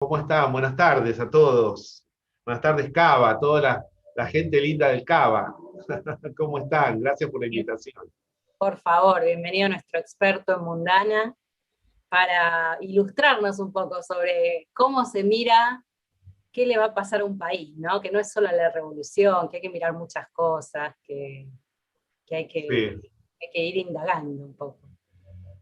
¿Cómo están? Buenas tardes a todos. Buenas tardes, Cava, a toda la gente linda del Cava. ¿Cómo están? Gracias por la invitación. Por favor, bienvenido nuestro experto en mundana para ilustrarnos un poco sobre cómo se mira qué le va a pasar a un país, ¿no? Que no es solo la revolución, que hay que mirar muchas cosas, que Sí, hay que ir indagando un poco.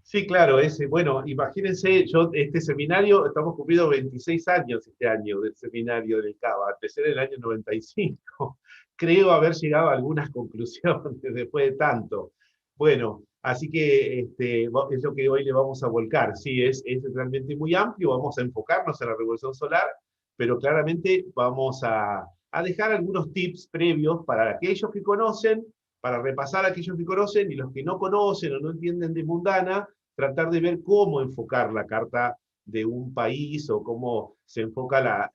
sí, claro, bueno, imagínense, yo, este seminario, estamos cumpliendo 26 años este año del seminario del Cava, empecé en el año 95. Creo haber llegado a algunas conclusiones después de tanto. Bueno, así que es lo que hoy le vamos a volcar. Sí, es realmente muy amplio, vamos a enfocarnos en la revolución solar, pero claramente vamos a dejar algunos tips previos para aquellos que conocen, para repasar a aquellos que conocen y los que no conocen o no entienden de mundana, tratar de ver cómo enfocar la carta de un país o cómo se enfoca la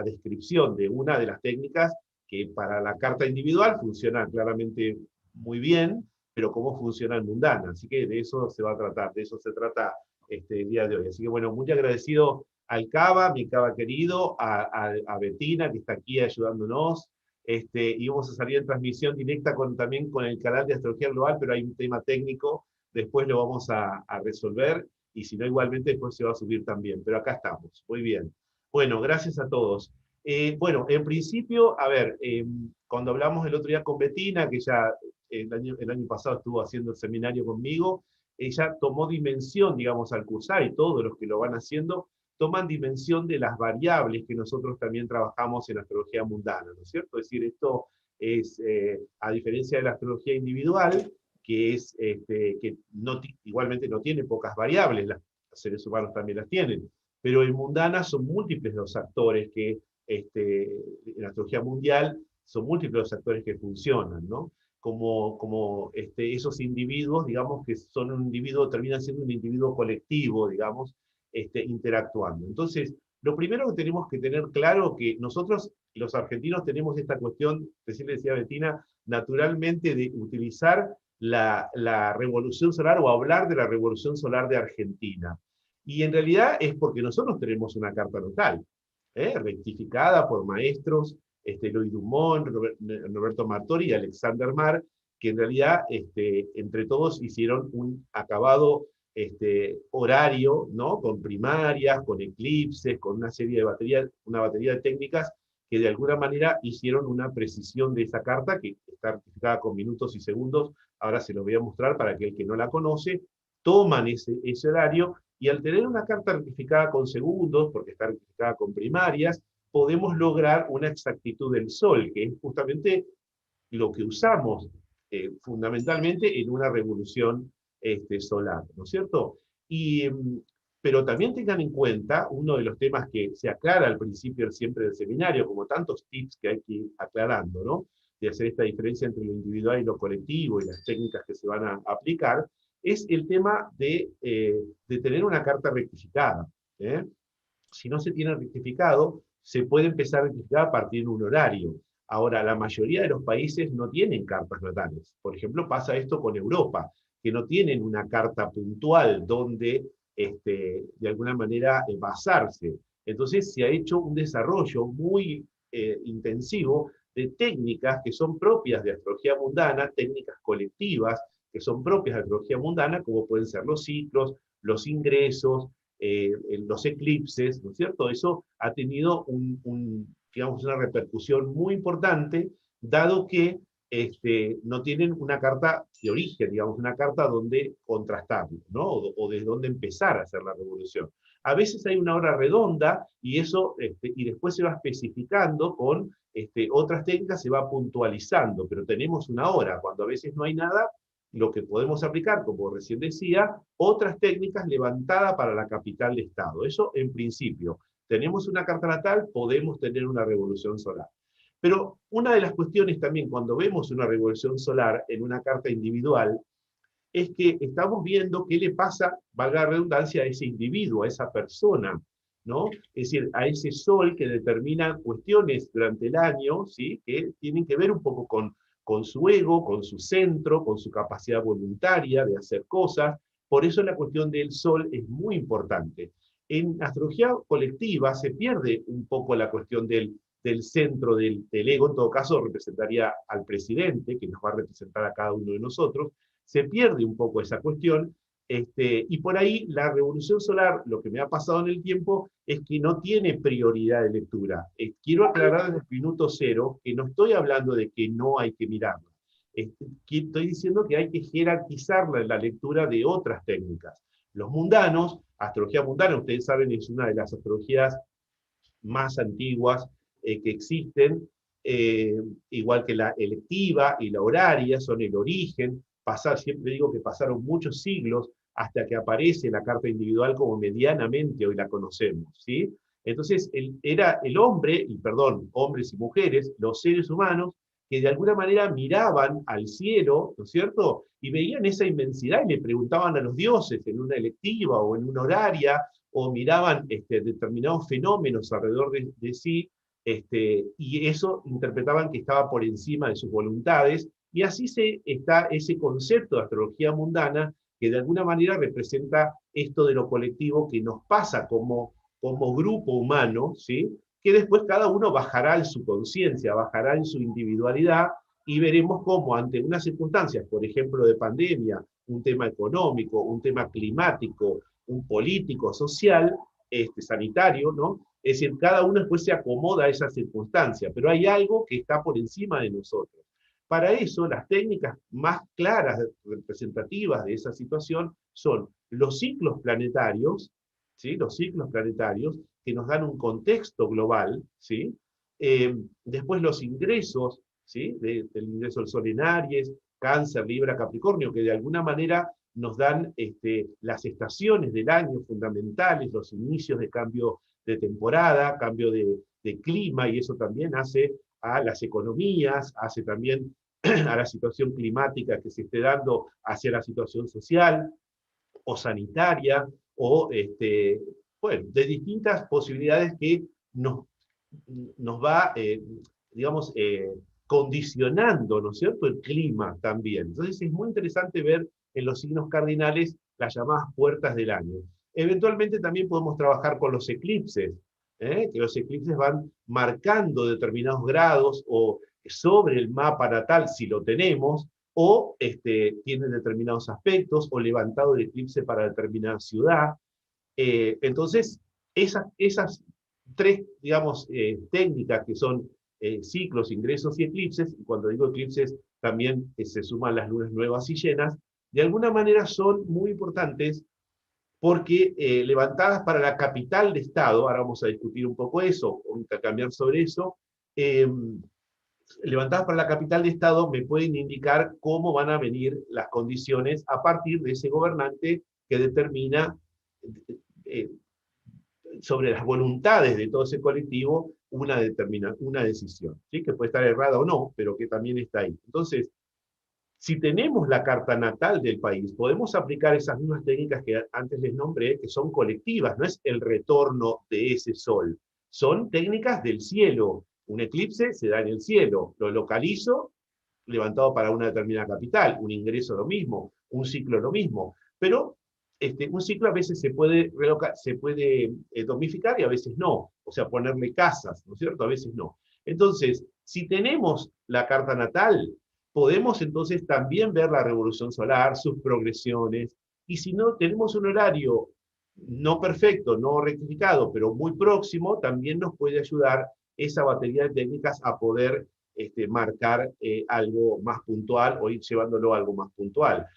descripción de una de las técnicas que para la carta individual funciona claramente muy bien, pero cómo funciona en mundana. Así que de eso se va a tratar, de eso se trata el día de hoy. Así que bueno, muy agradecido al Cava, mi Cava querido, a Betina, que está aquí ayudándonos. Y vamos a salir en transmisión directa también con el canal de Astrología Global, pero hay un tema técnico, después lo vamos a resolver, y si no, igualmente después se va a subir también. Pero acá estamos, muy bien. Bueno, gracias a todos. Bueno, en principio, a ver, cuando hablamos el otro día con Betina, que ya el año pasado estuvo haciendo el seminario conmigo, ella tomó dimensión, digamos, al cursar, y todos los que lo van haciendo, toman dimensión de las variables que nosotros también trabajamos en astrología mundana, ¿no es cierto? Es decir, esto es, a diferencia de la astrología individual, que igualmente no tiene pocas variables, los seres humanos también las tienen, pero en mundana son múltiples los actores que, en la astrología mundial, son múltiples los actores que funcionan, ¿no? Como esos individuos, digamos, que son un individuo, terminan siendo un individuo colectivo, digamos, interactuando. Entonces, lo primero que tenemos que tener claro que nosotros, los argentinos, tenemos esta cuestión, recién le decía Bettina, naturalmente de utilizar la revolución solar o hablar de la revolución solar de Argentina. Y en realidad es porque nosotros tenemos una carta natal, rectificada por maestros, Eloy Dumont, Roberto Martori y Alexander Mar, que en realidad entre todos hicieron un acabado horario, ¿no? Con primarias, con eclipses, con una batería de técnicas que de alguna manera hicieron una precisión de esa carta, que está rectificada con minutos y segundos. Ahora se lo voy a mostrar para que el que no la conoce, toman ese horario, y al tener una carta rectificada con segundos, porque está rectificada con primarias, podemos lograr una exactitud del Sol, que es justamente lo que usamos fundamentalmente en una revolución solar, ¿no es cierto? Pero también tengan en cuenta uno de los temas que se aclara al principio siempre del seminario, como tantos tips que hay que ir aclarando, ¿no? De hacer esta diferencia entre lo individual y lo colectivo y las técnicas que se van a aplicar, es el tema de tener una carta rectificada. ¿eh? Si no se tiene rectificado, se puede empezar a rectificar a partir de un horario. Ahora, la mayoría de los países no tienen cartas natales. Por ejemplo, pasa esto con Europa, que no tienen una carta puntual donde, de alguna manera, basarse. Entonces, se ha hecho un desarrollo muy intensivo de técnicas que son propias de astrología mundana, técnicas colectivas que son propias de astrología mundana, como pueden ser los ciclos, los ingresos, los eclipses, ¿no es cierto? Eso ha tenido digamos, una repercusión muy importante, dado que no tienen una carta de origen, digamos, una carta donde contrastarlo, ¿no? O desde dónde empezar a hacer la revolución. A veces hay una hora redonda y eso, y después se va especificando con otras técnicas, se va puntualizando, pero tenemos una hora. Cuando a veces no hay nada, lo que podemos aplicar, como recién decía, otras técnicas levantadas para la capital de Estado. Eso en principio. Tenemos una carta natal, podemos tener una revolución solar. Pero una de las cuestiones también cuando vemos una revolución solar en una carta individual es que estamos viendo qué le pasa, valga la redundancia, a ese individuo, a esa persona, ¿no? Es decir, a ese sol que determina cuestiones durante el año, ¿sí? Que tienen que ver un poco con su ego, con su centro, con su capacidad voluntaria de hacer cosas. Por eso la cuestión del sol es muy importante. En astrología colectiva se pierde un poco la cuestión del centro del ego, en todo caso representaría al presidente, que nos va a representar a cada uno de nosotros, se pierde un poco esa cuestión, y por ahí la revolución solar, lo que me ha pasado en el tiempo, es que no tiene prioridad de lectura. Quiero aclarar desde el minuto cero que no estoy hablando de que no hay que mirarla. Estoy diciendo que hay que jerarquizarla en la lectura de otras técnicas. Los mundanos, astrología mundana, ustedes saben, es una de las astrologías más antiguas que existen, igual que la electiva y la horaria, son el origen. Siempre digo que pasaron muchos siglos hasta que aparece la carta individual como medianamente hoy la conocemos, ¿sí? Entonces, era el hombre, y perdón, hombres y mujeres, los seres humanos, que de alguna manera miraban al cielo, ¿no es cierto? Y veían esa inmensidad y le preguntaban a los dioses en una electiva o en una horaria, o miraban determinados fenómenos alrededor de sí, y eso interpretaban que estaba por encima de sus voluntades, y así está ese concepto de astrología mundana, que de alguna manera representa esto de lo colectivo que nos pasa como grupo humano, ¿sí? Que después cada uno bajará en su conciencia, bajará en su individualidad, y veremos cómo ante unas circunstancias, por ejemplo, de pandemia, un tema económico, un tema climático, un político, social, sanitario, ¿no? Es decir, cada uno después se acomoda a esa circunstancia, pero hay algo que está por encima de nosotros. Para eso, las técnicas más claras, representativas de esa situación, son los ciclos planetarios, ¿sí? Los ciclos planetarios, que nos dan un contexto global, ¿sí? Después los ingresos, ¿sí? Del ingreso del Sol en Aries, Cáncer, Libra, Capricornio, que de alguna manera nos dan las estaciones del año fundamentales, los inicios de cambio de temporada, cambio de clima, y eso también hace a las economías, hace también a la situación climática que se esté dando hacia la situación social o sanitaria, o bueno, de distintas posibilidades que nos va, digamos, condicionando, ¿no es cierto?, el clima también. Entonces es muy interesante ver en los signos cardinales las llamadas puertas del año. Eventualmente también podemos trabajar con los eclipses, que los eclipses van marcando determinados grados o sobre el mapa natal, si lo tenemos, o tienen determinados aspectos, o levantado el eclipse para determinada ciudad. Entonces, esas tres, digamos, técnicas que son ciclos, ingresos y eclipses, y cuando digo eclipses también se suman las lunas nuevas y llenas, de alguna manera son muy importantes porque levantadas para la capital de Estado, ahora vamos a discutir un poco eso, o intercambiar sobre eso, levantadas para la capital de Estado me pueden indicar cómo van a venir las condiciones a partir de ese gobernante que determina eh, sobre las voluntades de todo ese colectivo una decisión, ¿sí? Que puede estar errada o no, pero que también está ahí. Entonces, si tenemos la carta natal del país, podemos aplicar esas mismas técnicas que antes les nombré, que son colectivas, no es el retorno de ese sol, son técnicas del cielo. Un eclipse se da en el cielo, lo localizo, levantado para una determinada capital, un ingreso lo mismo, un ciclo lo mismo, pero un ciclo a veces se puede domificar y a veces no, o sea, ponerle casas, ¿no es cierto? A veces no. Entonces, si tenemos la carta natal, podemos entonces también ver la revolución solar, sus progresiones, y si no tenemos un horario no perfecto, no rectificado, pero muy próximo, también nos puede ayudar esa batería de técnicas a poder marcar algo más puntual o ir llevándolo a algo más puntual,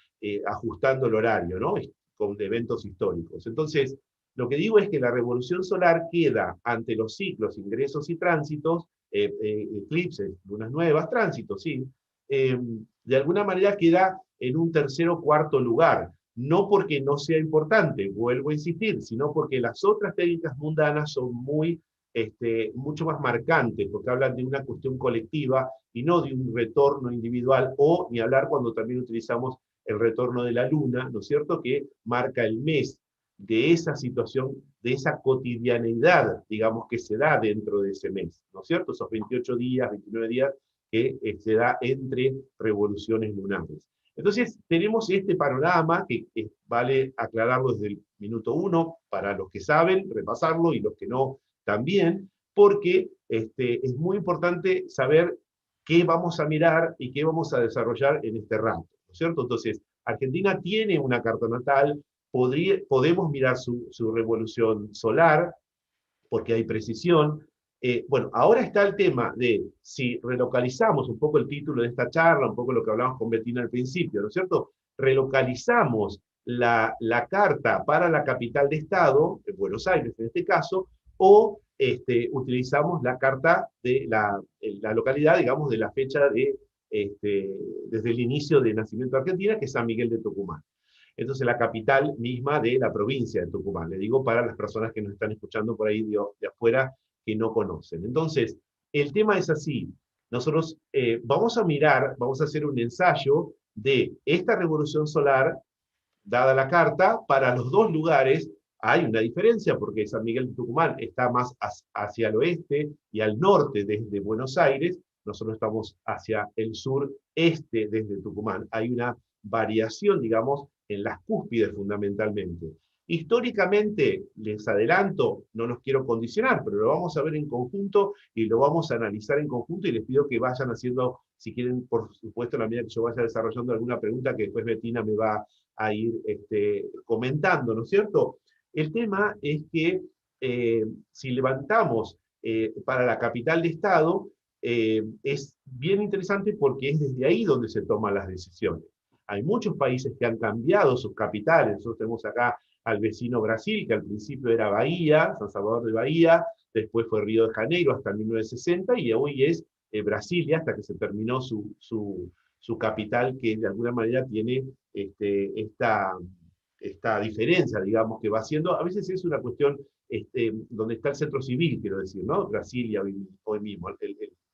ajustando el horario, ¿no? Con eventos históricos. Entonces, lo que digo es que la revolución solar queda ante los ciclos, ingresos y tránsitos, eclipses, lunas nuevas, tránsitos, sí, de alguna manera queda en un tercer o cuarto lugar, no porque no sea importante, vuelvo a insistir, sino porque las otras técnicas mundanas son mucho más marcantes, porque hablan de una cuestión colectiva y no de un retorno individual, o ni hablar cuando también utilizamos el retorno de la luna, ¿no es cierto?, que marca el mes de esa situación, de esa cotidianeidad, digamos, que se da dentro de ese mes, ¿no es cierto?, esos 28 días, 29 días que se da entre revoluciones lunares. Entonces, tenemos este panorama que vale aclararlo desde el minuto uno, para los que saben, repasarlo, y los que no, también, porque es muy importante saber qué vamos a mirar y qué vamos a desarrollar en este rango, ¿no es cierto? Entonces, Argentina tiene una carta natal, podemos mirar su revolución solar, porque hay precisión. Bueno, ahora está el tema de si relocalizamos un poco el título de esta charla, un poco lo que hablamos con Bettina al principio, ¿no es cierto? Relocalizamos la carta para la capital de Estado, en Buenos Aires en este caso, o utilizamos la carta de la localidad, digamos, de la fecha desde el inicio de nacimiento de Argentina, que es San Miguel de Tucumán. Entonces, la capital misma de la provincia de Tucumán. Le digo para las personas que nos están escuchando por ahí de afuera que no conocen. Entonces, el tema es así. Nosotros vamos a mirar, vamos a hacer un ensayo de esta revolución solar, dada la carta, para los dos lugares. Hay una diferencia porque San Miguel de Tucumán está más hacia el oeste y al norte desde Buenos Aires. Nosotros estamos hacia el sureste desde Tucumán. Hay una variación, digamos, en las cúspides fundamentalmente. Históricamente, les adelanto, no los quiero condicionar, pero lo vamos a ver en conjunto y lo vamos a analizar en conjunto, y les pido que vayan haciendo, si quieren, por supuesto, a la medida que yo vaya desarrollando alguna pregunta que después Bettina me va a ir comentando, ¿no es cierto? El tema es que si levantamos para la capital de Estado, es bien interesante porque es desde ahí donde se toman las decisiones. Hay muchos países que han cambiado sus capitales. Nosotros tenemos acá al vecino Brasil, que al principio era Bahía, San Salvador de Bahía, después fue Río de Janeiro hasta 1960, y hoy es Brasilia, hasta que se terminó su capital, que de alguna manera tiene esta diferencia, digamos, que va haciendo. A veces es una cuestión donde está el centro civil, quiero decir, ¿no? Brasilia hoy mismo,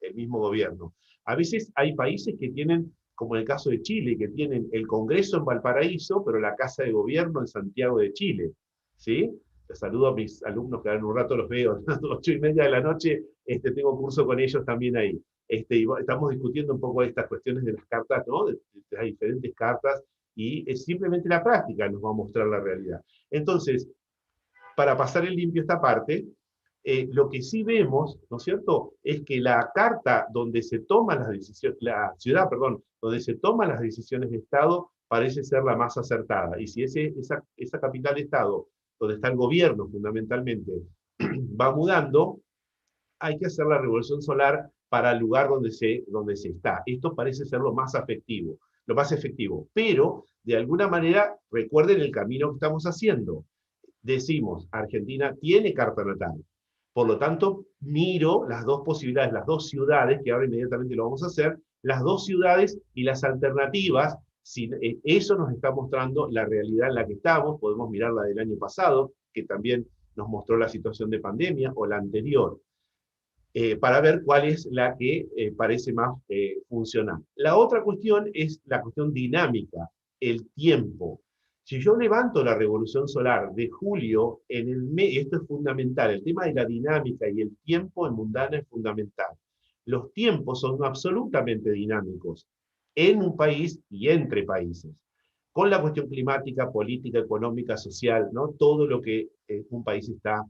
el mismo gobierno. A veces hay países que tienen, como en el caso de Chile, que tienen el Congreso en Valparaíso, pero la Casa de Gobierno en Santiago de Chile, ¿sí? Les saludo a mis alumnos que en un rato los veo, a las 8:30 de la noche, tengo curso con ellos también ahí. Y estamos discutiendo un poco estas cuestiones de las cartas, ¿no? De las diferentes cartas, y es simplemente la práctica nos va a mostrar la realidad. Entonces, para pasar en limpio esta parte, lo que sí vemos, ¿no es cierto?, es que la carta donde se toman las decisiones, la ciudad, perdón, donde se toman las decisiones de Estado, parece ser la más acertada. Y si esa capital de Estado, donde está el gobierno fundamentalmente, va mudando, hay que hacer la revolución solar para el lugar donde se está. Esto parece ser lo más efectivo. Pero, de alguna manera, recuerden el camino que estamos haciendo. Decimos, Argentina tiene carta natal. Por lo tanto, miro las dos posibilidades, las dos ciudades, que ahora inmediatamente lo vamos a hacer, las dos ciudades y las alternativas. Si eso nos está mostrando la realidad en la que estamos. Podemos mirar la del año pasado, que también nos mostró la situación de pandemia, o la anterior, para ver cuál es la que parece más funcional. La otra cuestión es la cuestión dinámica, el tiempo. Si yo levanto la revolución solar de julio, esto es fundamental, el tema de la dinámica y el tiempo en Mundana es fundamental. Los tiempos son absolutamente dinámicos en un país y entre países, con la cuestión climática, política, económica, social, ¿no? Todo lo que un país está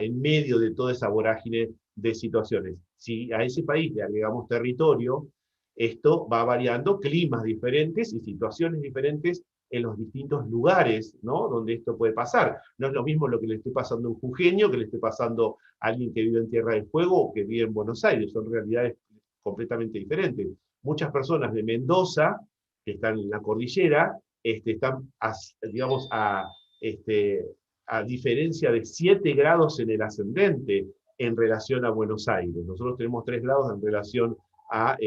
en medio de toda esa vorágine de situaciones. Si a ese país le agregamos territorio, esto va variando, climas diferentes y situaciones diferentes en los distintos lugares, ¿no?, donde esto puede pasar. No es lo mismo lo que le esté pasando a un jujeño que le esté pasando a alguien que vive en Tierra del Fuego o que vive en Buenos Aires. Son realidades completamente diferentes. Muchas personas de Mendoza, que están en la cordillera, están, digamos, a diferencia de 7 grados en el ascendente en relación a Buenos Aires. Nosotros tenemos 3 grados en relación a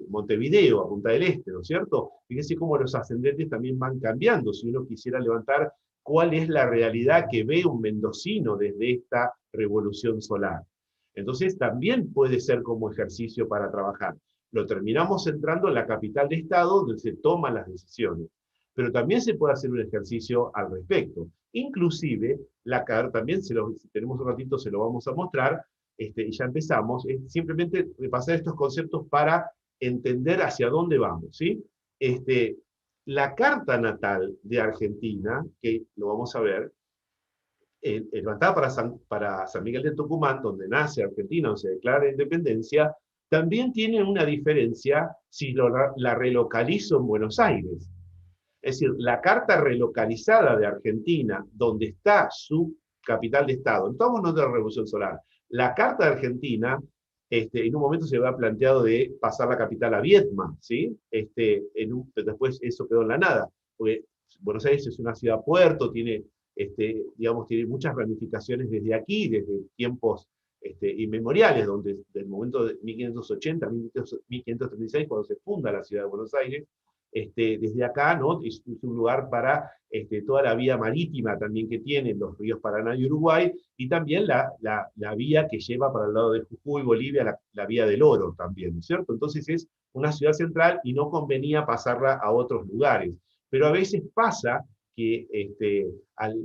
Montevideo, a Punta del Este, ¿no es cierto? Fíjense cómo los ascendentes también van cambiando. Si uno quisiera levantar cuál es la realidad que ve un mendocino desde esta revolución solar. Entonces también puede ser como ejercicio para trabajar. Lo terminamos centrando en la capital de Estado, donde se toman las decisiones. Pero también se puede hacer un ejercicio al respecto. Inclusive, también si tenemos un ratito se lo vamos a mostrar, y ya empezamos, es simplemente repasar estos conceptos para entender hacia dónde vamos, ¿sí? la carta natal de Argentina, que lo vamos a ver, levantada para San Miguel de Tucumán, donde nace Argentina, donde se declara la independencia, también tiene una diferencia si la relocalizo en Buenos Aires. Es decir, la carta relocalizada de Argentina, donde está su capital de Estado, estamos no de la Revolución Solar, la carta de Argentina, en un momento se había planteado de pasar la capital a Viedma, ¿sí? Pero después eso quedó en la nada, porque Buenos Aires es una ciudad puerto, tiene, digamos, tiene muchas ramificaciones desde aquí, desde tiempos inmemoriales, donde del momento de 1580, 1536, cuando se funda la ciudad de Buenos Aires, desde acá, ¿no? Es un lugar para toda la vía marítima también que tienen los ríos Paraná y Uruguay, y también la vía que lleva para el lado de Jujuy, Bolivia, la vía del Oro también, ¿no es cierto? Entonces es una ciudad central y no convenía pasarla a otros lugares. Pero a veces pasa que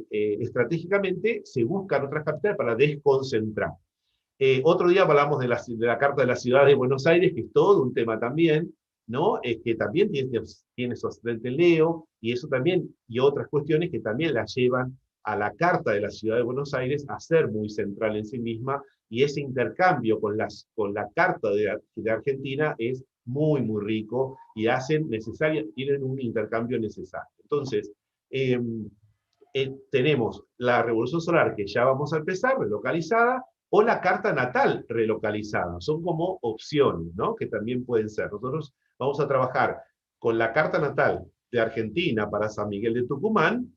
estratégicamente se buscan otras capitales para desconcentrar. Otro día hablamos de la Carta de la Ciudad de Buenos Aires, que es todo un tema también, ¿no? Que también tiene su ascendente Leo, y eso también, y otras cuestiones que también la llevan a la Carta de la Ciudad de Buenos Aires a ser muy central en sí misma, y ese intercambio con la Carta de Argentina es muy, muy rico, y tienen un intercambio necesario. Entonces, tenemos la Revolución Solar, que ya vamos a empezar, relocalizada, o la carta natal relocalizada. Son como opciones, ¿no? Que también pueden ser. Nosotros vamos a trabajar con la carta natal de Argentina para San Miguel de Tucumán,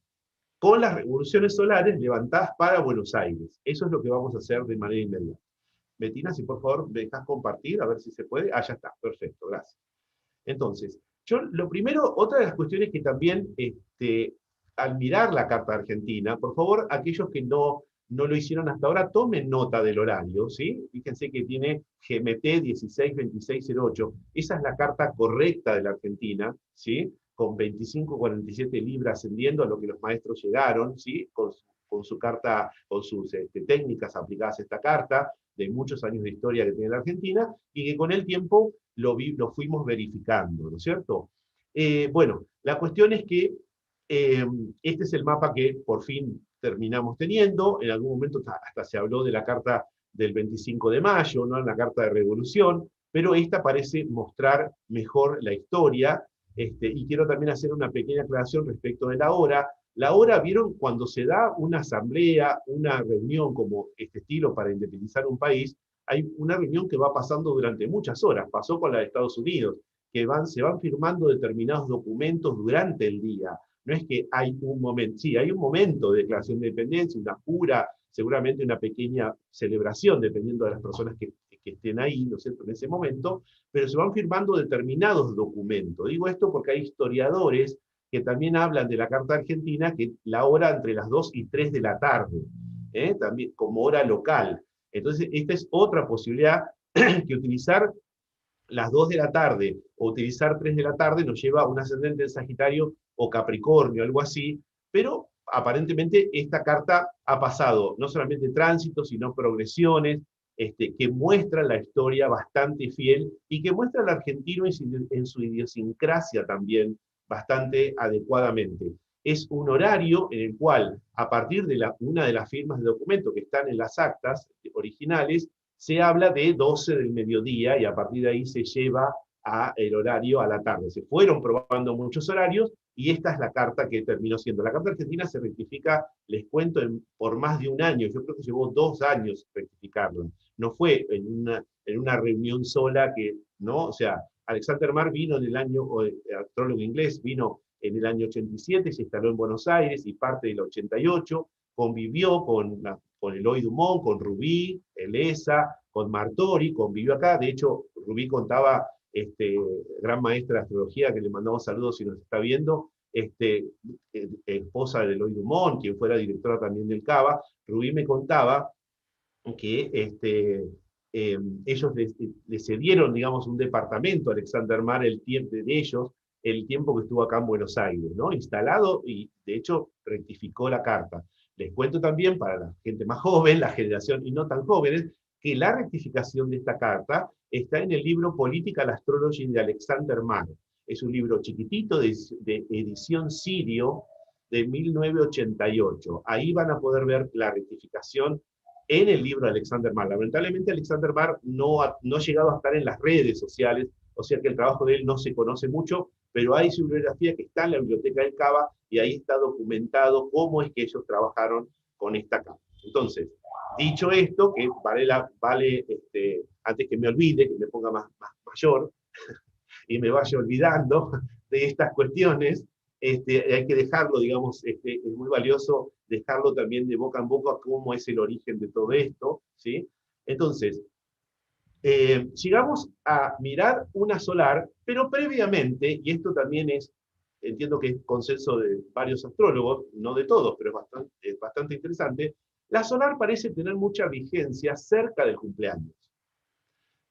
con las revoluciones solares levantadas para Buenos Aires. Eso es lo que vamos a hacer de manera inmediata. Betina, si por favor me dejas compartir, a ver si se puede. Ah, ya está, perfecto, gracias. Entonces, yo lo primero, otra de las cuestiones que también, al mirar la Carta Argentina, por favor, aquellos que no lo hicieron hasta ahora, tomen nota del horario, ¿sí? Fíjense que tiene GMT 162608, esa es la carta correcta de la Argentina, ¿sí? Con 2547 libras ascendiendo a lo que los maestros llegaron, ¿sí? Con su carta, con sus técnicas aplicadas a esta carta, de muchos años de historia que tiene la Argentina, y que con el tiempo lo fuimos verificando, ¿no es cierto? Bueno, la cuestión es que este es el mapa que por fin terminamos teniendo. En algún momento hasta se habló de la carta del 25 de mayo, ¿no? La carta de revolución, pero esta parece mostrar mejor la historia, y quiero también hacer una pequeña aclaración respecto de la hora. La hora, ¿vieron? Cuando se da una asamblea, una reunión como este estilo para independizar un país, hay una reunión que va pasando durante muchas horas. Pasó con la de Estados Unidos, que se van firmando determinados documentos durante el día. No es que hay un momento, sí, hay un momento de declaración de independencia, una jura, seguramente una pequeña celebración, dependiendo de las personas que estén ahí, ¿no es cierto?, en ese momento, pero se van firmando determinados documentos. Digo esto porque hay historiadores que también hablan de la Carta Argentina, que la hora entre las 2 y 3 de la tarde, también como hora local. Entonces, esta es otra posibilidad que utilizar las 2 de la tarde o utilizar 3 de la tarde nos lleva a un ascendente en Sagitario o Capricornio, algo así, pero aparentemente esta carta ha pasado no solamente tránsitos, sino progresiones, que muestran la historia bastante fiel y que muestran al argentino en su idiosincrasia también bastante adecuadamente. Es un horario en el cual, a partir de una de las firmas de documento que están en las actas originales, se habla de 12 del mediodía y a partir de ahí se lleva el horario a la tarde. Se fueron probando muchos horarios y esta es la carta que terminó siendo. La Carta Argentina se rectifica, les cuento, por más de un año. Yo creo que llevó 2 años rectificarlo. No fue en una reunión sola que, ¿no? O sea, Alexander Mar vino en el año, astrólogo inglés, vino en el año 87, se instaló en Buenos Aires y parte del 88, convivió con Eloy Dumont, con Rubí, Elesa, con Martori, convivió acá. De hecho, Rubí contaba, gran maestra de astrología, que le mandamos saludos si nos está viendo, esposa de Eloy Dumont, quien fuera directora también del CABA. Rubí me contaba que ellos le cedieron, digamos, un departamento a Alexander Mar, el tiempo de ellos, el tiempo que estuvo acá en Buenos Aires, ¿no? Instalado, y de hecho rectificó la carta. Les cuento también, para la gente más joven, la generación y no tan jóvenes, que la rectificación de esta carta está en el libro Political Astrology de Alexander Mar. Es un libro chiquitito de edición Sirio de 1988. Ahí van a poder ver la rectificación en el libro de Alexander Marr. Lamentablemente Alexander Marr no ha llegado a estar en las redes sociales, o sea que el trabajo de él no se conoce mucho, pero hay su bibliografía que está en la biblioteca del Cava y ahí está documentado cómo es que ellos trabajaron con esta capa. Entonces, dicho esto, que vale antes que me olvide, que me ponga más mayor y me vaya olvidando de estas cuestiones, hay que dejarlo, digamos, es muy valioso dejarlo también de boca en boca cómo es el origen de todo esto, ¿sí? Entonces, llegamos a mirar una solar, pero previamente, y esto también entiendo que es consenso de varios astrólogos, no de todos, pero es bastante interesante, la solar parece tener mucha vigencia cerca del cumpleaños,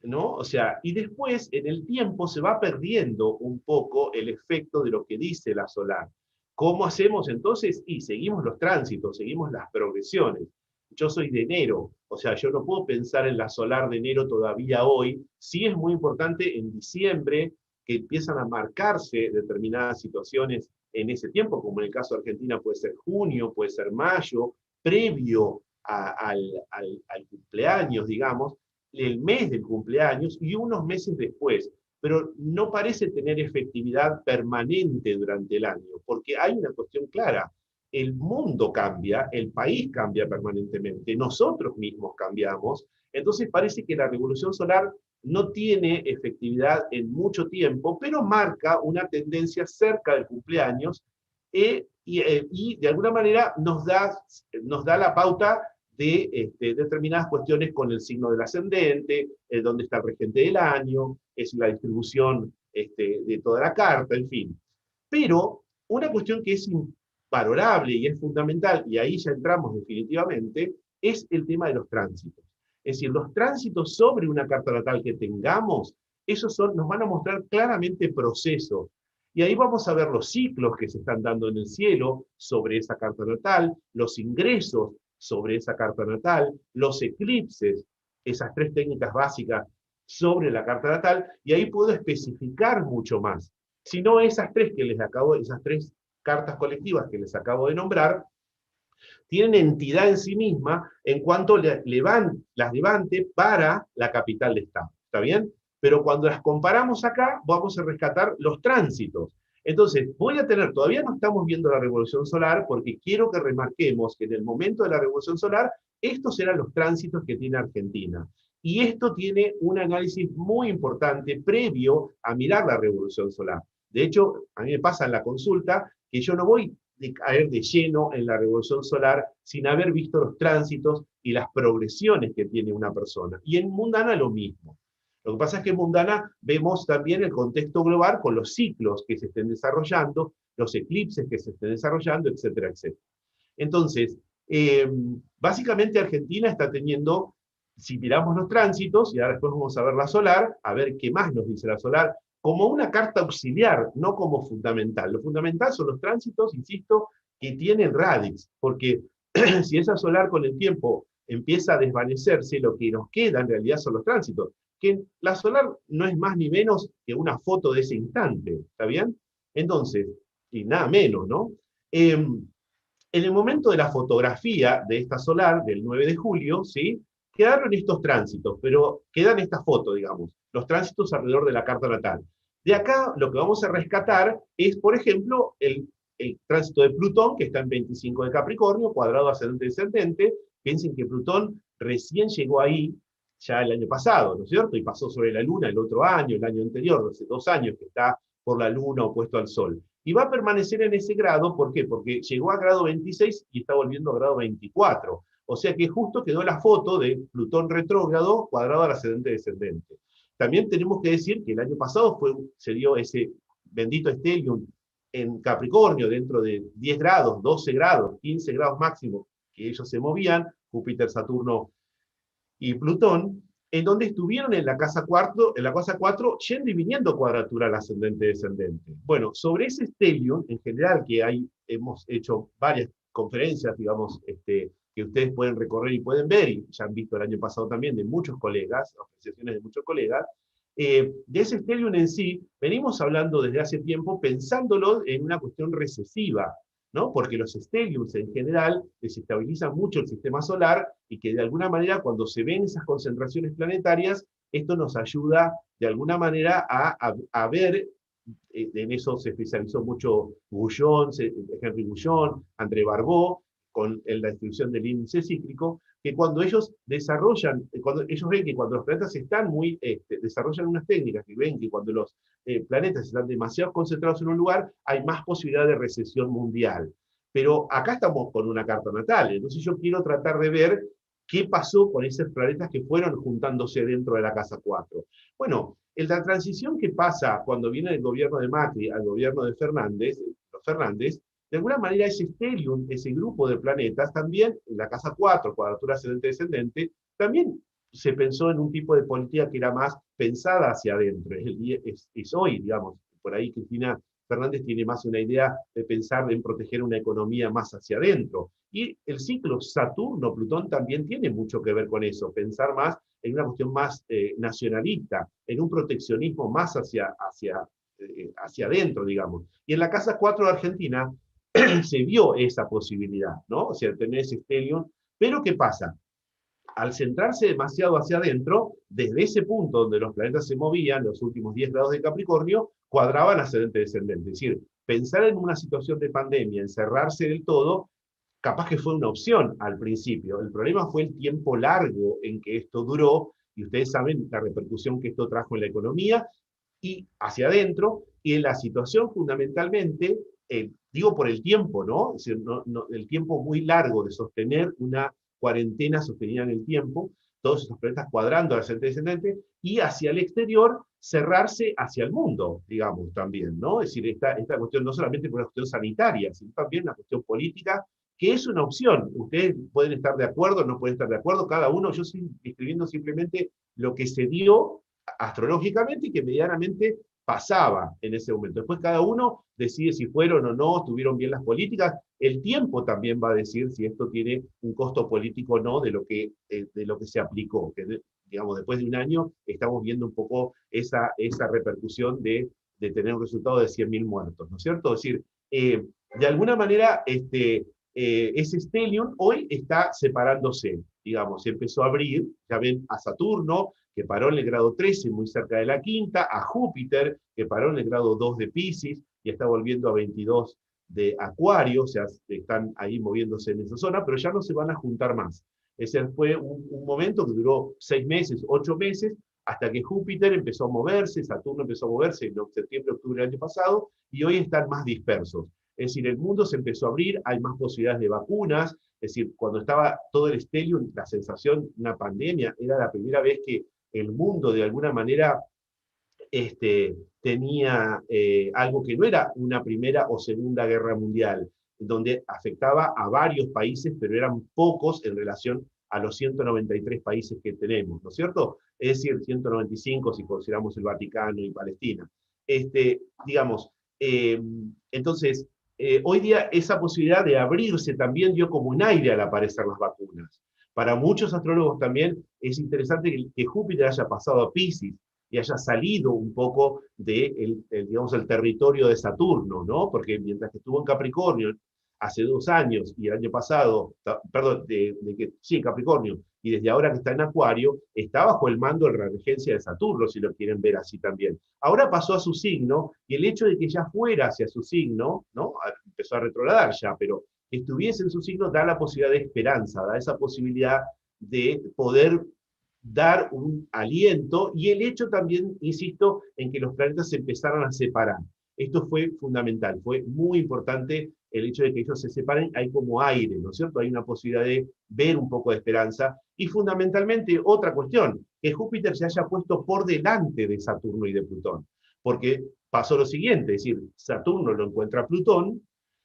¿no? O sea, y después en el tiempo se va perdiendo un poco el efecto de lo que dice la solar. ¿Cómo hacemos entonces? Y seguimos los tránsitos, seguimos las progresiones. Yo soy de enero, o sea, yo no puedo pensar en la solar de enero todavía hoy. Sí es muy importante en diciembre que empiezan a marcarse determinadas situaciones en ese tiempo, como en el caso de Argentina puede ser junio, puede ser mayo, previo al cumpleaños, digamos, el mes del cumpleaños y unos meses después, pero no parece tener efectividad permanente durante el año, porque hay una cuestión clara. El mundo cambia, el país cambia permanentemente, nosotros mismos cambiamos, entonces parece que la revolución solar no tiene efectividad en mucho tiempo, pero marca una tendencia cerca del cumpleaños y de alguna manera nos da la pauta de determinadas cuestiones con el signo del ascendente, dónde está el regente del año, es la distribución de toda la carta, en fin. Pero una cuestión que es invalorable y es fundamental, y ahí ya entramos definitivamente, es el tema de los tránsitos. Es decir, los tránsitos sobre una carta natal que tengamos, nos van a mostrar claramente procesos. Y ahí vamos a ver los ciclos que se están dando en el cielo sobre esa carta natal, los ingresos sobre esa carta natal, los eclipses, esas tres técnicas básicas sobre la carta natal, y ahí puedo especificar mucho más. Si no, esas tres cartas colectivas que les acabo de nombrar, tienen entidad en sí misma en cuanto las levante para la capital de Estado. ¿Está bien? Pero cuando las comparamos acá, vamos a rescatar los tránsitos. Entonces, todavía no estamos viendo la revolución solar, porque quiero que remarquemos que en el momento de la revolución solar, estos eran los tránsitos que tiene Argentina. Y esto tiene un análisis muy importante previo a mirar la revolución solar. De hecho, a mí me pasa en la consulta que yo no voy de caer de lleno en la revolución solar sin haber visto los tránsitos y las progresiones que tiene una persona. Y en Mundana lo mismo. Lo que pasa es que en Mundana vemos también el contexto global con los ciclos que se estén desarrollando, los eclipses que se estén desarrollando, etcétera, etcétera. Entonces, básicamente Argentina está teniendo, si miramos los tránsitos, y ahora después vamos a ver la solar, a ver qué más nos dice la solar, como una carta auxiliar, no como fundamental. Lo fundamental son los tránsitos, insisto, que tienen radix, porque si esa solar con el tiempo empieza a desvanecerse, lo que nos queda en realidad son los tránsitos, que la solar no es más ni menos que una foto de ese instante, ¿está bien? Entonces, y nada menos, ¿no? En el momento de la fotografía de esta solar, del 9 de julio, ¿sí? Quedaron estos tránsitos, pero quedan esta foto, digamos, los tránsitos alrededor de la carta natal. De acá lo que vamos a rescatar es, por ejemplo, el tránsito de Plutón, que está en 25 de Capricornio, cuadrado ascendente-descendente. Piensen que Plutón recién llegó ahí ya el año pasado, ¿no es cierto? Y pasó sobre la Luna el otro año, el año anterior, hace 2 años que está por la Luna opuesto al Sol. Y va a permanecer en ese grado, ¿por qué? Porque llegó a grado 26 y está volviendo a grado 24. O sea que justo quedó la foto de Plutón retrógrado cuadrado al ascendente-descendente. También tenemos que decir que el año pasado se dio ese bendito stellium en Capricornio, dentro de 10 grados, 12 grados, 15 grados máximo, que ellos se movían, Júpiter, Saturno y Plutón, en donde estuvieron en la casa 4, yendo y viniendo cuadratura al ascendente-descendente. Bueno, sobre ese stellium, en general, hemos hecho varias conferencias, digamos, que ustedes pueden recorrer y pueden ver, y ya han visto el año pasado también de muchos colegas, apreciaciones de muchos colegas, De ese stellium en sí, venimos hablando desde hace tiempo pensándolo en una cuestión recesiva, ¿no? Porque los stelliums en general desestabilizan mucho el sistema solar y que de alguna manera cuando se ven esas concentraciones planetarias, esto nos ayuda de alguna manera a ver, en eso se especializó mucho Gullón, Henry Gullón, André Barbeau, en la distribución del índice cíclico, que cuando ellos desarrollan, cuando ellos ven que cuando los planetas están desarrollan unas técnicas que ven que cuando los planetas están demasiado concentrados en un lugar, hay más posibilidad de recesión mundial. Pero acá estamos con una carta natal, entonces yo quiero tratar de ver qué pasó con esos planetas que fueron juntándose dentro de la casa 4. Bueno, en la transición que pasa cuando viene el gobierno de Macri al gobierno de los Fernández, de alguna manera ese stellium, ese grupo de planetas, también en la casa 4, cuadratura ascendente-descendente, también se pensó en un tipo de política que era más pensada hacia adentro. Es hoy, digamos, por ahí Cristina Fernández tiene más una idea de pensar en proteger una economía más hacia adentro. Y el ciclo Saturno-Plutón también tiene mucho que ver con eso, pensar más en una cuestión más nacionalista, en un proteccionismo más hacia adentro, digamos. Y en la casa 4 de Argentina se vio esa posibilidad, ¿no? O sea, tener ese stellium. Pero ¿qué pasa? Al centrarse demasiado hacia adentro, desde ese punto donde los planetas se movían, los últimos 10 grados de Capricornio, cuadraban ascendente-descendente. Es decir, pensar en una situación de pandemia, encerrarse del todo, capaz que fue una opción al principio. El problema fue el tiempo largo en que esto duró, y ustedes saben la repercusión que esto trajo en la economía y hacia adentro, y en la situación fundamentalmente, digo por el tiempo, ¿no? Es decir, el tiempo muy largo de sostener una cuarentena sostenida en el tiempo, todos esos planetas cuadrando al ascendente y hacia el exterior cerrarse hacia el mundo, digamos, también, ¿no? Es decir, esta cuestión no solamente por una cuestión sanitaria, sino también una cuestión política, que es una opción. Ustedes pueden estar de acuerdo, no pueden estar de acuerdo, cada uno, yo estoy escribiendo simplemente lo que se dio astrológicamente y que medianamente pasaba en ese momento. Después cada uno decide si fueron o no, estuvieron bien las políticas. El tiempo también va a decir si esto tiene un costo político o no de lo que se aplicó. Que, digamos, después de un año estamos viendo un poco esa repercusión de tener un resultado de 100.000 muertos, ¿no es cierto? Es decir, de alguna manera, ese stellium hoy está separándose, digamos, se empezó a abrir, ya ven, a Saturno, que paró en el grado 13, muy cerca de la quinta, a Júpiter, que paró en el grado 2 de Piscis, y está volviendo a 22 de Acuario, o sea, están ahí moviéndose en esa zona, pero ya no se van a juntar más. Ese fue un momento que duró 6 meses, 8 meses, hasta que Júpiter empezó a moverse, Saturno empezó a moverse en septiembre, octubre del año pasado, y hoy están más dispersos. Es decir, el mundo se empezó a abrir, hay más posibilidades de vacunas, es decir, cuando estaba todo el stellium, la sensación de una pandemia, era la primera vez que el mundo de alguna manera tenía algo que no era una primera o segunda guerra mundial, donde afectaba a varios países, pero eran pocos en relación a los 193 países que tenemos, ¿no es cierto? Es decir, 195 si consideramos el Vaticano y Palestina. Digamos, entonces, hoy día esa posibilidad de abrirse también dio como un aire al aparecer las vacunas. Para muchos astrólogos también es interesante que Júpiter haya pasado a Piscis y haya salido un poco digamos, el territorio de Saturno, ¿no? Porque mientras que estuvo en Capricornio hace 2 años y el año pasado, perdón, sí, Capricornio, y desde ahora que está en Acuario, está bajo el mando de la regencia de Saturno, si lo quieren ver así también. Ahora pasó a su signo, y el hecho de que ya fuera hacia su signo, ¿no? Empezó a retrogradar ya, pero que estuviese en su signo da la posibilidad de esperanza, da esa posibilidad de poder dar un aliento, y el hecho también, insisto, en que los planetas se empezaran a separar. Esto fue fundamental, fue muy importante el hecho de que ellos se separen, hay como aire, ¿no es cierto? Hay una posibilidad de ver un poco de esperanza, y fundamentalmente otra cuestión, que Júpiter se haya puesto por delante de Saturno y de Plutón, porque pasó lo siguiente, es decir, Saturno lo encuentra a Plutón,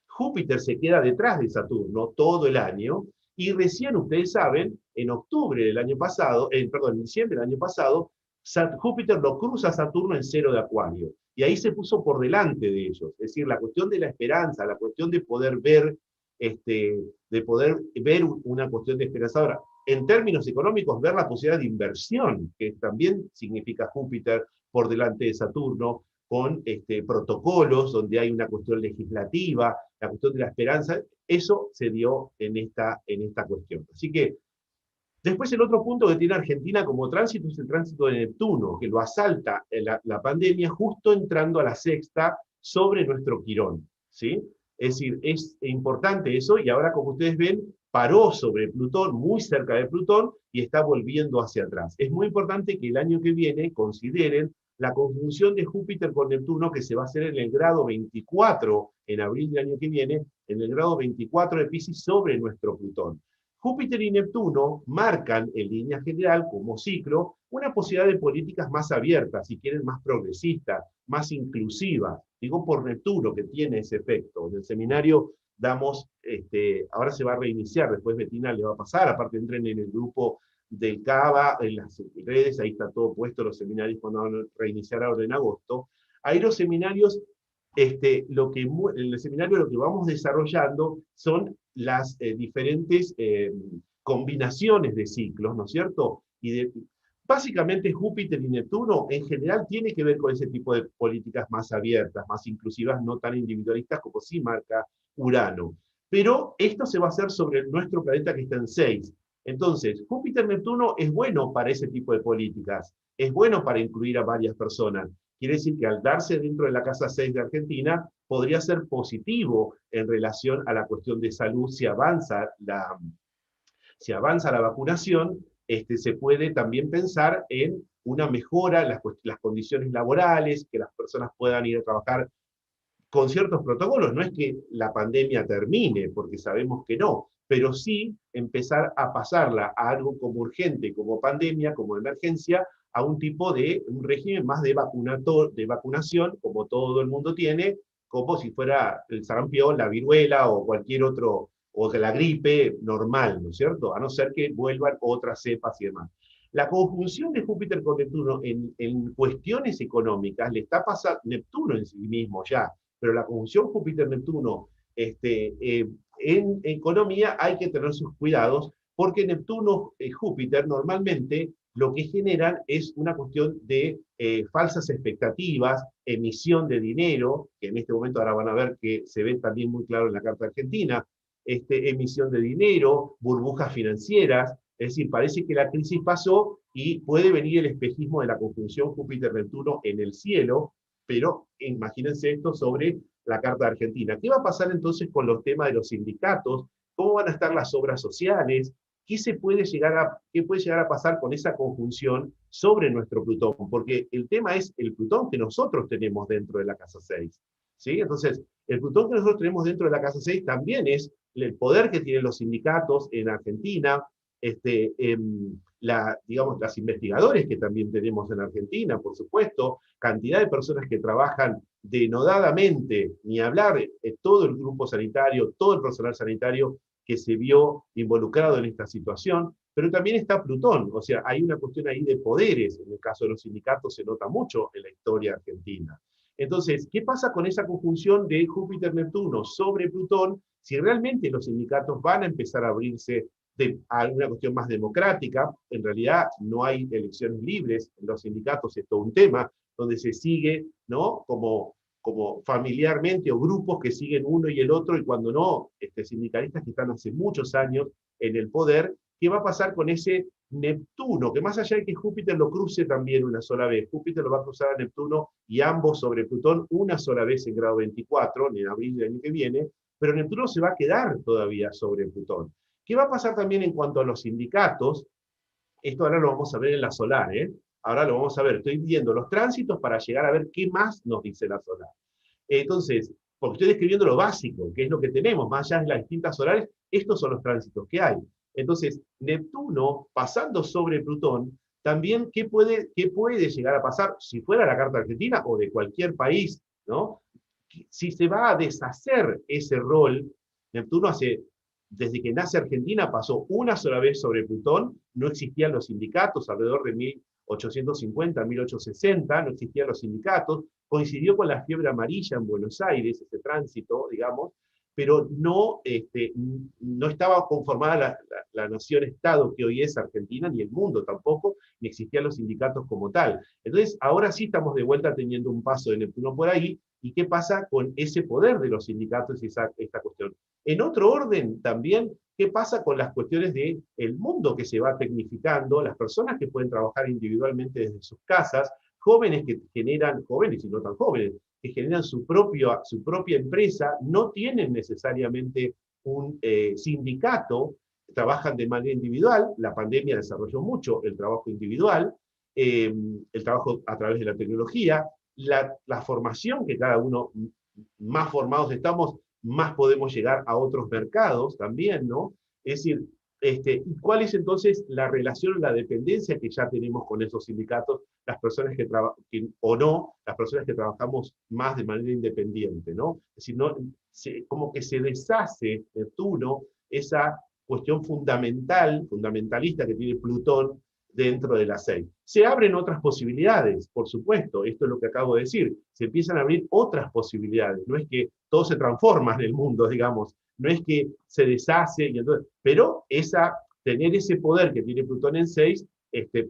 Júpiter se queda detrás de Saturno todo el año, y recién ustedes saben, en octubre del año pasado, perdón, en diciembre del año pasado, Júpiter lo cruza a Saturno en 0 de Acuario. Y ahí se puso por delante de ellos. Es decir, la cuestión de la esperanza, la cuestión de poder ver, una cuestión de esperanza. Ahora, en términos económicos, ver la posibilidad de inversión, que también significa Júpiter, por delante de Saturno, con protocolos donde hay una cuestión legislativa, la cuestión de la esperanza. Eso se dio en esta cuestión. Así que después el otro punto que tiene Argentina como tránsito es el tránsito de Neptuno, que lo asalta la pandemia justo entrando a la sexta sobre nuestro Quirón, ¿sí? Es decir, es importante eso, y ahora, como ustedes ven, paró sobre Plutón, muy cerca de Plutón, y está volviendo hacia atrás. Es muy importante que el año que viene consideren la conjunción de Júpiter con Neptuno, que se va a hacer en el grado 24, en abril del año que viene, en el grado 24 de Piscis sobre nuestro Plutón. Júpiter y Neptuno marcan en línea general, como ciclo, una posibilidad de políticas más abiertas, si quieren más progresistas, más inclusivas. Digo por Neptuno, que tiene ese efecto. En el seminario damos, ahora se va a reiniciar, después Betina le va a pasar, aparte entren en el grupo del CABA, en las redes, ahí está todo puesto, los seminarios cuando van a reiniciar ahora en agosto. Ahí los seminarios, en el seminario lo que vamos desarrollando son las diferentes combinaciones de ciclos, ¿no es cierto? Básicamente Júpiter y Neptuno en general tiene que ver con ese tipo de políticas más abiertas, más inclusivas, no tan individualistas como sí marca Urano. Pero esto se va a hacer sobre nuestro planeta que está en 6. Entonces, Júpiter-Neptuno es bueno para ese tipo de políticas, es bueno para incluir a varias personas. Quiere decir que al darse dentro de la casa 6 de Argentina, podría ser positivo en relación a la cuestión de salud si avanza la vacunación. Se puede también pensar en una mejora en las condiciones laborales, que las personas puedan ir a trabajar con ciertos protocolos. No es que la pandemia termine, porque sabemos que no, pero sí empezar a pasarla a algo como urgente, como pandemia, como emergencia, a un tipo de un régimen más de vacunación, como todo el mundo tiene, como si fuera el sarampión, la viruela o cualquier otro, o la gripe normal, ¿no es cierto? A no ser que vuelvan otras cepas y demás. La conjunción de Júpiter con Neptuno en cuestiones económicas le está pasando Neptuno en sí mismo ya, pero la conjunción Júpiter-Neptuno en economía hay que tener sus cuidados, porque Neptuno y Júpiter normalmente lo que generan es una cuestión de falsas expectativas, emisión de dinero, que en este momento ahora van a ver que se ve también muy claro en la carta argentina, emisión de dinero, burbujas financieras. Es decir, parece que la crisis pasó y puede venir el espejismo de la conjunción Júpiter-Neptuno en el cielo, pero imagínense esto sobre la carta de Argentina. ¿Qué va a pasar entonces con los temas de los sindicatos? ¿Cómo van a estar las obras sociales? ¿Qué puede llegar a pasar con esa conjunción sobre nuestro Plutón? Porque el tema es el Plutón que nosotros tenemos dentro de la casa 6. ¿Sí? Entonces, el Plutón que nosotros tenemos dentro de la casa 6 también es el poder que tienen los sindicatos en Argentina, digamos, las investigadores que también tenemos en Argentina, por supuesto, cantidad de personas que trabajan denodadamente, ni hablar, todo el grupo sanitario, todo el personal sanitario que se vio involucrado en esta situación, pero también está Plutón, o sea, hay una cuestión ahí de poderes, en el caso de los sindicatos se nota mucho en la historia argentina. Entonces, ¿qué pasa con esa conjunción de Júpiter-Neptuno sobre Plutón si realmente los sindicatos van a empezar a abrirse a una cuestión más democrática? En realidad no hay elecciones libres en los sindicatos, es todo un tema, donde se sigue, ¿no? como familiarmente, o grupos que siguen uno y el otro, y cuando no, sindicalistas que están hace muchos años en el poder. ¿Qué va a pasar con ese Neptuno? Que más allá de que Júpiter lo cruce también una sola vez, Júpiter lo va a cruzar a Neptuno y ambos sobre Plutón una sola vez en grado 24, en abril del año que viene, pero Neptuno se va a quedar todavía sobre Plutón. ¿Qué va a pasar también en cuanto a los sindicatos? Esto ahora lo vamos a ver en la solar, ¿eh? Ahora lo vamos a ver. Estoy viendo los tránsitos para llegar a ver qué más nos dice la solar. Entonces, porque estoy describiendo lo básico, que es lo que tenemos, más allá de las distintas solares, estos son los tránsitos que hay. Entonces, Neptuno, pasando sobre Plutón, también, ¿qué puede llegar a pasar si fuera la carta argentina o de cualquier país, ¿no? Si se va a deshacer ese rol. Neptuno desde que nace Argentina, pasó una sola vez sobre Plutón, no existían los sindicatos, alrededor de 1850, 1860, no existían los sindicatos, coincidió con la fiebre amarilla en Buenos Aires, ese tránsito, digamos, pero no, no estaba conformada la nación-estado que hoy es Argentina, ni el mundo tampoco, ni existían los sindicatos como tal. Entonces, ahora sí estamos de vuelta teniendo un paso de Neptuno por ahí, ¿y qué pasa con ese poder de los sindicatos y esta cuestión? En otro orden también, ¿qué pasa con las cuestiones del mundo que se va tecnificando, las personas que pueden trabajar individualmente desde sus casas, jóvenes que generan, jóvenes y no tan jóvenes, que generan su propia empresa, no tienen necesariamente un sindicato, trabajan de manera individual, la pandemia desarrolló mucho el trabajo individual, el trabajo a través de la tecnología, la formación que cada uno, más formados estamos, más podemos llegar a otros mercados también, ¿no? Es decir, ¿y cuál es entonces la relación, la dependencia que ya tenemos con esos sindicatos, las personas o no, las personas que trabajamos más de manera independiente, ¿no? Es decir, no, como que se deshace Neptuno esa cuestión fundamentalista que tiene Plutón dentro de las 6. Se abren otras posibilidades, por supuesto, esto es lo que acabo de decir, se empiezan a abrir otras posibilidades, no es que todo se transforma en el mundo, digamos, no es que se deshace, pero tener ese poder que tiene Plutón en 6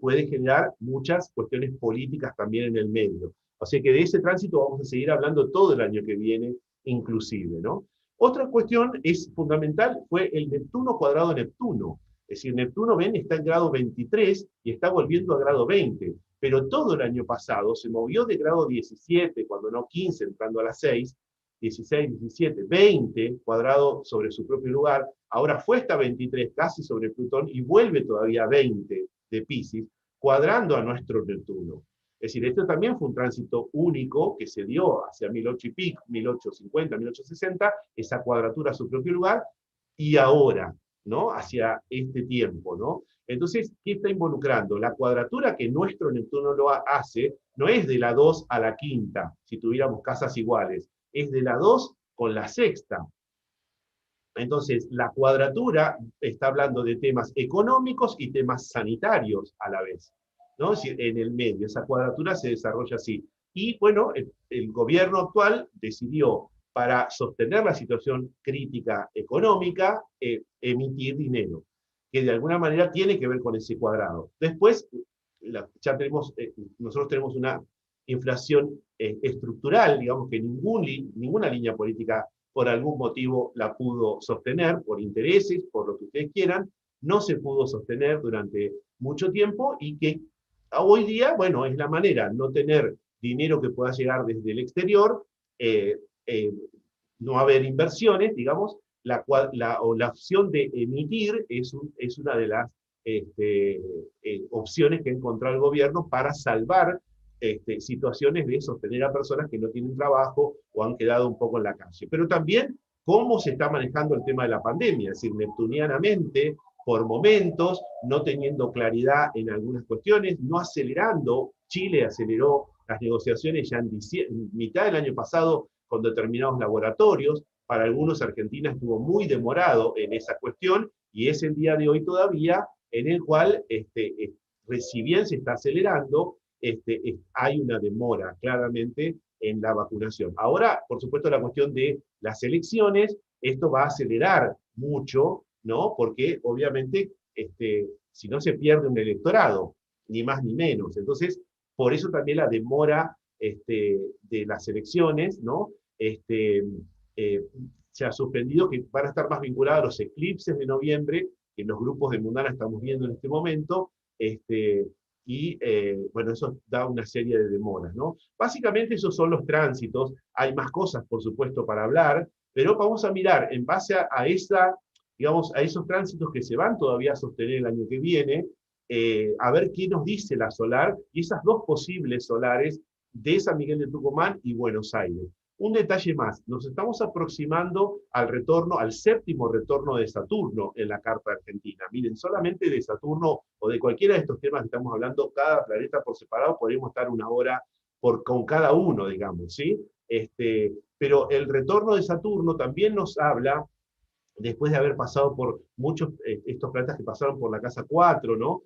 puede generar muchas cuestiones políticas también en el medio. O sea que de ese tránsito vamos a seguir hablando todo el año que viene, inclusive, ¿no? Otra cuestión es fundamental, fue el Neptuno cuadrado Neptuno. Es decir, Neptuno, ven, está en grado 23 y está volviendo a grado 20, pero todo el año pasado se movió de grado 17, cuando no 15, entrando a las 6, 16, 17, 20 cuadrado sobre su propio lugar, ahora fue hasta 23, casi sobre Plutón, y vuelve todavía a 20 de Piscis, cuadrando a nuestro Neptuno. Es decir, esto también fue un tránsito único que se dio hacia 1800 y pico, 1850, 1860, esa cuadratura a su propio lugar, y ahora, ¿no? Hacia este tiempo, ¿no? Entonces, ¿qué está involucrando? La cuadratura que nuestro Neptuno lo hace no es de la 2 a la quinta, si tuviéramos casas iguales, es de la 2 con la sexta. Entonces, la cuadratura está hablando de temas económicos y temas sanitarios a la vez, ¿no? Es decir, en el medio, esa cuadratura se desarrolla así. Y bueno, el gobierno actual decidió, para sostener la situación crítica económica, emitir dinero, que de alguna manera tiene que ver con ese cuadrado. Después, ya nosotros tenemos una inflación estructural, digamos que ninguna línea política por algún motivo la pudo sostener, por intereses, por lo que ustedes quieran, no se pudo sostener durante mucho tiempo y que hoy día, bueno, es la manera, no tener dinero que pueda llegar desde el exterior, no haber inversiones, digamos, la opción de emitir es una de las opciones que ha encontrado el gobierno para salvar situaciones de sostener a personas que no tienen trabajo o han quedado un poco en la calle. Pero también cómo se está manejando el tema de la pandemia, es decir, neptunianamente, por momentos, no teniendo claridad en algunas cuestiones, no acelerando. Chile aceleró las negociaciones ya en mitad del año pasado con determinados laboratorios. Para algunos, Argentina estuvo muy demorado en esa cuestión y es el día de hoy todavía en el cual, si bien se está acelerando, hay una demora claramente en la vacunación. Ahora, por supuesto, la cuestión de las elecciones, esto va a acelerar mucho, ¿no? Porque obviamente, si no se pierde un electorado, ni más ni menos. Entonces, por eso también la demora de las elecciones, ¿no? Se ha suspendido, que van a estar más vinculados a los eclipses de noviembre, que en los grupos de Mundana estamos viendo en este momento, bueno, eso da una serie de demoras, ¿no? Básicamente esos son los tránsitos, hay más cosas, por supuesto, para hablar, pero vamos a mirar en base digamos, a esos tránsitos que se van todavía a sostener el año que viene, a ver qué nos dice la solar y esas dos posibles solares de San Miguel de Tucumán y Buenos Aires. Un detalle más, nos estamos aproximando al retorno, al séptimo retorno de Saturno en la carta argentina. Miren, solamente de Saturno o de cualquiera de estos temas que estamos hablando, cada planeta por separado, podríamos estar una hora con cada uno, digamos, ¿sí? Pero el retorno de Saturno también nos habla, después de haber pasado por muchos, estos planetas que pasaron por la casa 4, ¿no?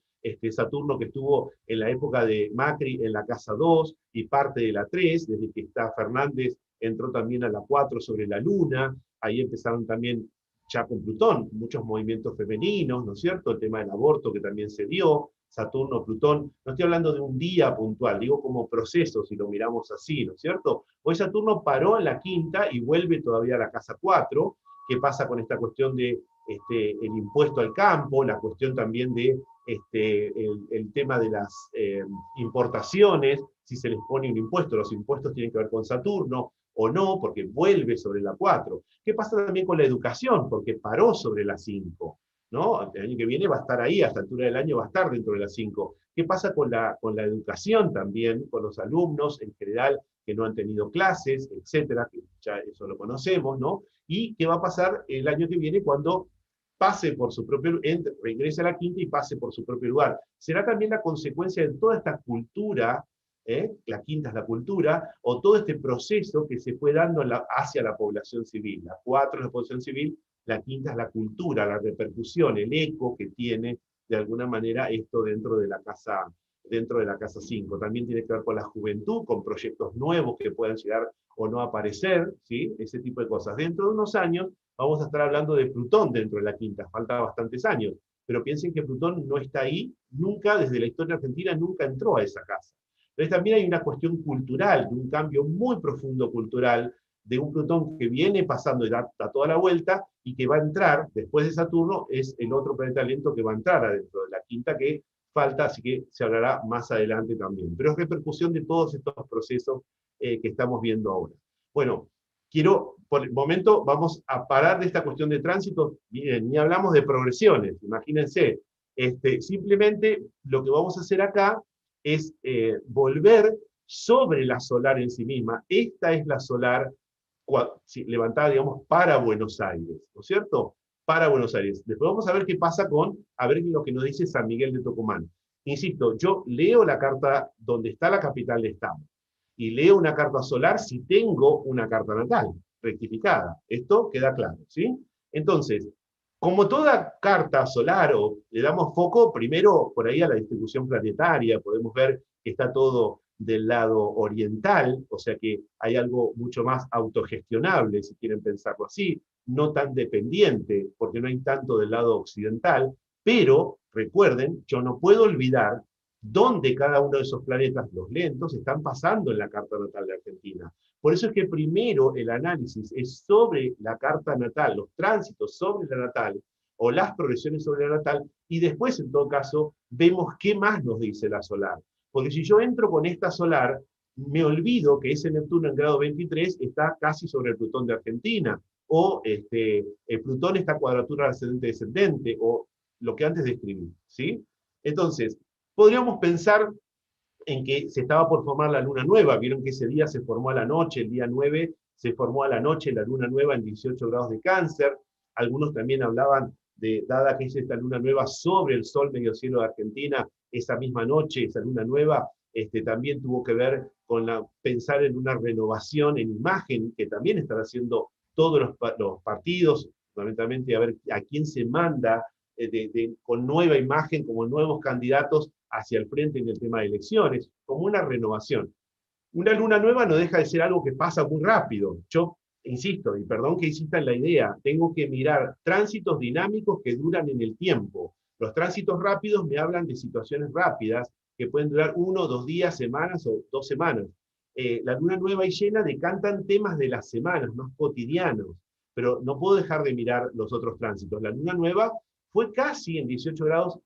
Saturno que estuvo en la época de Macri en la casa 2 y parte de la 3, desde que está Fernández entró también a la 4 sobre la Luna, ahí empezaron también ya con Plutón, muchos movimientos femeninos, ¿no es cierto? El tema del aborto que también se dio, Saturno, Plutón, no estoy hablando de un día puntual, digo como proceso, si lo miramos así, ¿no es cierto? Hoy Saturno paró en la quinta y vuelve todavía a la casa 4. ¿Qué pasa con esta cuestión de el impuesto al campo, la cuestión también de el tema de las importaciones, si se les pone un impuesto, los impuestos tienen que ver con Saturno, o no, porque vuelve sobre la 4. ¿Qué pasa también con la educación? Porque paró sobre la 5, ¿no? El año que viene va a estar ahí, a esta altura del año va a estar dentro de la 5. ¿Qué pasa con la educación también, con los alumnos en general que no han tenido clases, etcétera, que ya eso lo conocemos, ¿no? Y qué va a pasar el año que viene cuando pase por su propio, regrese a la quinta y pase por su propio lugar. Será también la consecuencia de toda esta cultura, la quinta es la cultura, o todo este proceso que se fue dando hacia la población civil. La 4 es la población civil, la quinta es la cultura, la repercusión, el eco que tiene de alguna manera esto dentro de la casa 5. También tiene que ver con la juventud, con proyectos nuevos que puedan llegar o no aparecer, ¿sí? Ese tipo de cosas. Dentro de unos años vamos a estar hablando de Plutón dentro de la quinta, falta bastantes años, pero piensen que Plutón no está ahí, nunca, desde la historia argentina, nunca entró a esa casa. Entonces también hay una cuestión cultural, de un cambio muy profundo cultural, de un Plutón que viene pasando y da toda la vuelta, y que va a entrar, después de Saturno, es el otro planeta lento que va a entrar adentro de la quinta, que falta, así que se hablará más adelante también. Pero es repercusión de todos estos procesos que estamos viendo ahora. Bueno, por el momento, vamos a parar de esta cuestión de tránsito. Miren, ni hablamos de progresiones, imagínense. Simplemente lo que vamos a hacer acá es volver sobre la solar en sí misma. Esta es la solar levantada, digamos, para Buenos Aires, ¿no es cierto? Para Buenos Aires. Después vamos a ver qué pasa a ver lo que nos dice San Miguel de Tucumán. Insisto, yo leo la carta donde está la capital de Estado, y leo una carta solar si tengo una carta natal rectificada. Esto queda claro, ¿sí? Entonces, como toda carta solar, le damos foco primero por ahí a la distribución planetaria, podemos ver que está todo del lado oriental, o sea que hay algo mucho más autogestionable, si quieren pensarlo así, no tan dependiente, porque no hay tanto del lado occidental, pero recuerden, yo no puedo olvidar dónde cada uno de esos planetas, los lentos, están pasando en la carta natal de Argentina. Por eso es que primero el análisis es sobre la carta natal, los tránsitos sobre la natal, o las progresiones sobre la natal, y después, en todo caso, vemos qué más nos dice la solar. Porque si yo entro con esta solar, me olvido que ese Neptuno en grado 23 está casi sobre el Plutón de Argentina, o el Plutón está a cuadratura ascendente-descendente, o lo que antes describí, ¿sí? Entonces, podríamos pensar en que se estaba por formar la luna nueva. Vieron que ese día se formó a la noche, el día 9 se formó a la noche la luna nueva en 18 grados de Cáncer. Algunos también hablaban de, dada que es esta luna nueva sobre el sol medio cielo de Argentina, esa misma noche, esa luna nueva, también tuvo que ver con pensar en una renovación en imagen, que también están haciendo todos los partidos, fundamentalmente a ver a quién se manda con nueva imagen, como nuevos candidatos hacia el frente en el tema de elecciones, como una renovación. Una luna nueva no deja de ser algo que pasa muy rápido. Yo insisto, y perdón que insista en la idea, tengo que mirar tránsitos dinámicos que duran en el tiempo. Los tránsitos rápidos me hablan de situaciones rápidas que pueden durar 1, 2 días, semanas o 2 semanas. La luna nueva y llena decantan temas de las semanas, más cotidianos, pero no puedo dejar de mirar los otros tránsitos. La luna nueva fue casi en 18 grados,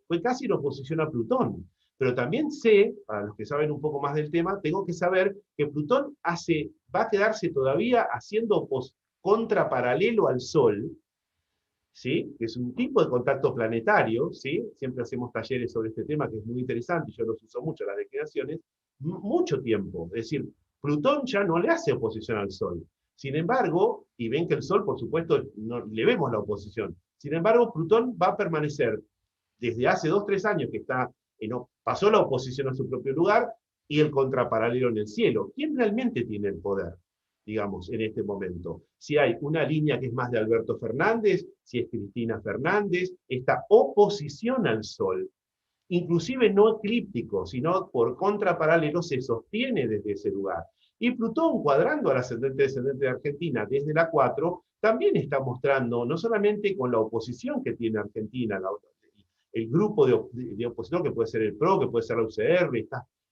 fue casi en oposición a Plutón. Pero también sé, para los que saben un poco más del tema, tengo que saber que Plutón va a quedarse todavía haciendo contraparalelo al Sol, ¿sí? Que es un tipo de contacto planetario, ¿sí? Siempre hacemos talleres sobre este tema, que es muy interesante, y yo los uso mucho, las declinaciones, mucho tiempo. Es decir, Plutón ya no le hace oposición al Sol. Sin embargo, y ven que el Sol, por supuesto, no le vemos la oposición. Sin embargo, Plutón va a permanecer desde hace 2, 3 años que está, pasó la oposición a su propio lugar, y el contraparalelo en el cielo. ¿Quién realmente tiene el poder, digamos, en este momento? Si hay una línea que es más de Alberto Fernández, si es Cristina Fernández, esta oposición al Sol, inclusive no eclíptico, sino por contraparalelo, se sostiene desde ese lugar. Y Plutón, cuadrando al ascendente descendente de Argentina desde la 4, también está mostrando, no solamente con la oposición que tiene Argentina, el grupo de oposición, que puede ser el PRO, que puede ser la UCR,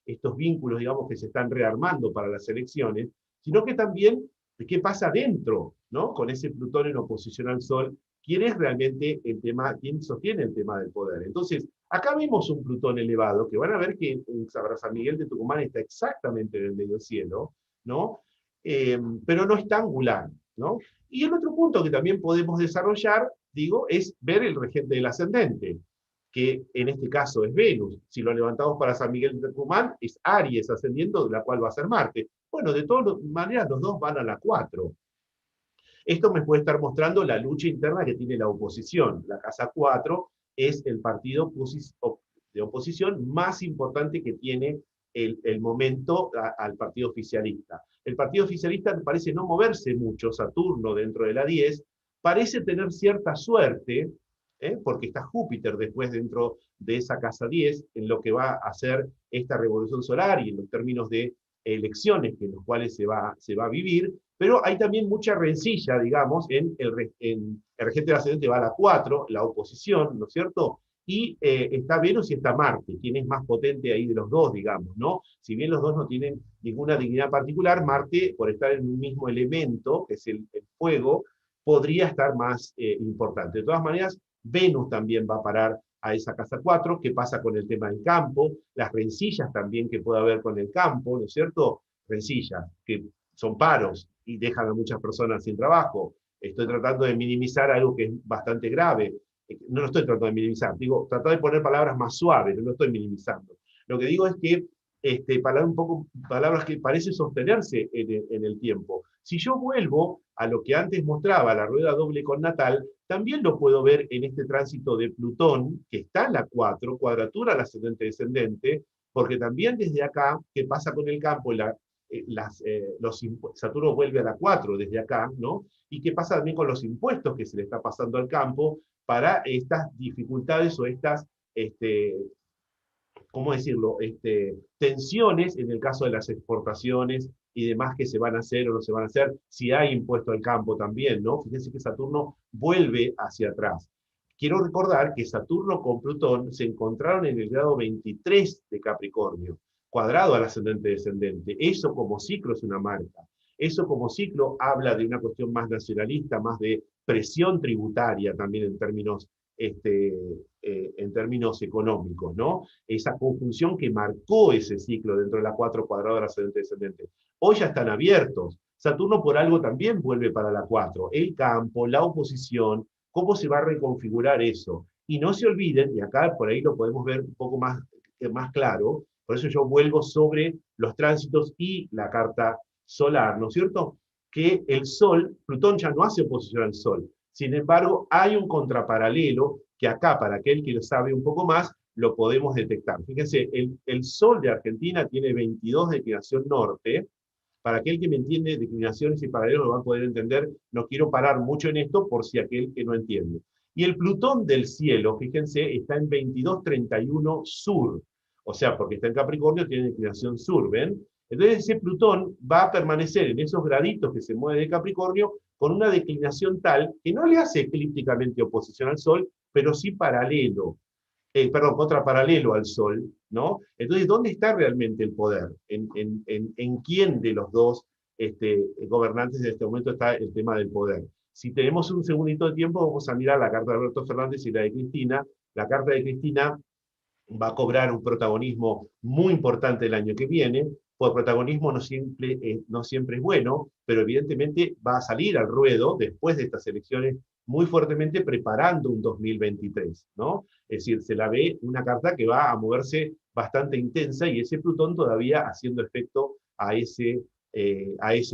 estos vínculos, digamos, que se están rearmando para las elecciones, sino que también qué pasa dentro, ¿no? Con ese Plutón en oposición al Sol, quién es realmente el tema, quién sostiene el tema del poder. Entonces, acá vemos un Plutón elevado, que van a ver que en San Miguel de Tucumán está exactamente en el medio cielo, ¿no? Pero no está angular, ¿no? Y el otro punto que también podemos desarrollar, digo, es ver el regente del ascendente, que en este caso es Venus. Si lo levantamos para San Miguel de Tucumán, es Aries ascendiendo, de la cual va a ser Marte. Bueno, de todas maneras, los dos van a la 4. Esto me puede estar mostrando la lucha interna que tiene la oposición. La casa 4 es el partido de oposición más importante que tiene el momento al partido oficialista. El partido oficialista parece no moverse mucho, Saturno dentro de la 10, parece tener cierta suerte, porque está Júpiter después dentro de esa casa 10, en lo que va a hacer esta revolución solar y en los términos de elecciones en los cuales se va a vivir, pero hay también mucha rencilla, digamos, en el regente del ascendente va a la 4, la oposición, ¿no es cierto? Y está Venus y está Marte, quien es más potente ahí de los dos, digamos, ¿no? Si bien los dos no tienen ninguna dignidad particular, Marte, por estar en un mismo elemento, que es el fuego, podría estar más importante. De todas maneras, Venus también va a parar a esa casa 4, qué pasa con el tema del campo, las rencillas también que puede haber con el campo, ¿no es cierto? Rencillas, que son paros y dejan a muchas personas sin trabajo. Estoy tratando de minimizar algo que es bastante grave. No lo estoy tratando de minimizar, digo, tratar de poner palabras más suaves, no lo estoy minimizando. Lo que digo es que palabras que parecen sostenerse en el tiempo. Si yo vuelvo a lo que antes mostraba, la rueda doble con natal, también lo puedo ver en este tránsito de Plutón, que está en la 4, cuadratura al ascendente-descendente, porque también desde acá, ¿qué pasa con el campo? Saturno vuelve a la 4 desde acá, ¿no? Y qué pasa también con los impuestos que se le está pasando al campo para estas dificultades o estas, ¿cómo decirlo?, tensiones en el caso de las exportaciones y demás que se van a hacer o no se van a hacer, si hay impuesto al campo también, ¿no? Fíjense que Saturno vuelve hacia atrás. Quiero recordar que Saturno con Plutón se encontraron en el grado 23 de Capricornio, cuadrado al ascendente descendente. Eso como ciclo es una marca. Eso como ciclo habla de una cuestión más nacionalista, más de presión tributaria también en términos económicos, ¿no? Esa conjunción que marcó ese ciclo dentro de la 4 cuadrado del ascendente descendente. Hoy ya están abiertos. Saturno por algo también vuelve para la 4. El campo, la oposición, cómo se va a reconfigurar eso. Y no se olviden, y acá por ahí lo podemos ver un poco más claro, por eso yo vuelvo sobre los tránsitos y la carta solar, ¿no es cierto? Que el Sol, Plutón ya no hace oposición al Sol. Sin embargo, hay un contraparalelo que acá, para aquel que lo sabe un poco más, lo podemos detectar. Fíjense, el Sol de Argentina tiene 22 de declinación norte. Para aquel que me entiende declinaciones y paralelos lo va a poder entender. No quiero parar mucho en esto por si aquel que no entiende. Y el Plutón del cielo, fíjense, está en 22,31 sur. O sea, porque está en Capricornio, tiene declinación sur, ¿ven? Entonces ese Plutón va a permanecer en esos graditos que se mueve de Capricornio con una declinación tal que no le hace eclípticamente oposición al Sol, pero sí paralelo, contraparalelo al Sol, ¿no? Entonces, ¿dónde está realmente el poder? ¿En quién de los dos gobernantes de este momento está el tema del poder? Si tenemos un segundito de tiempo, vamos a mirar la carta de Alberto Fernández y la de Cristina. La carta de Cristina va a cobrar un protagonismo muy importante el año que viene, pues el protagonismo no siempre es bueno, pero evidentemente va a salir al ruedo después de estas elecciones muy fuertemente preparando un 2023, ¿no? Es decir, se la ve una carta que va a moverse bastante intensa y ese Plutón todavía haciendo efecto a ese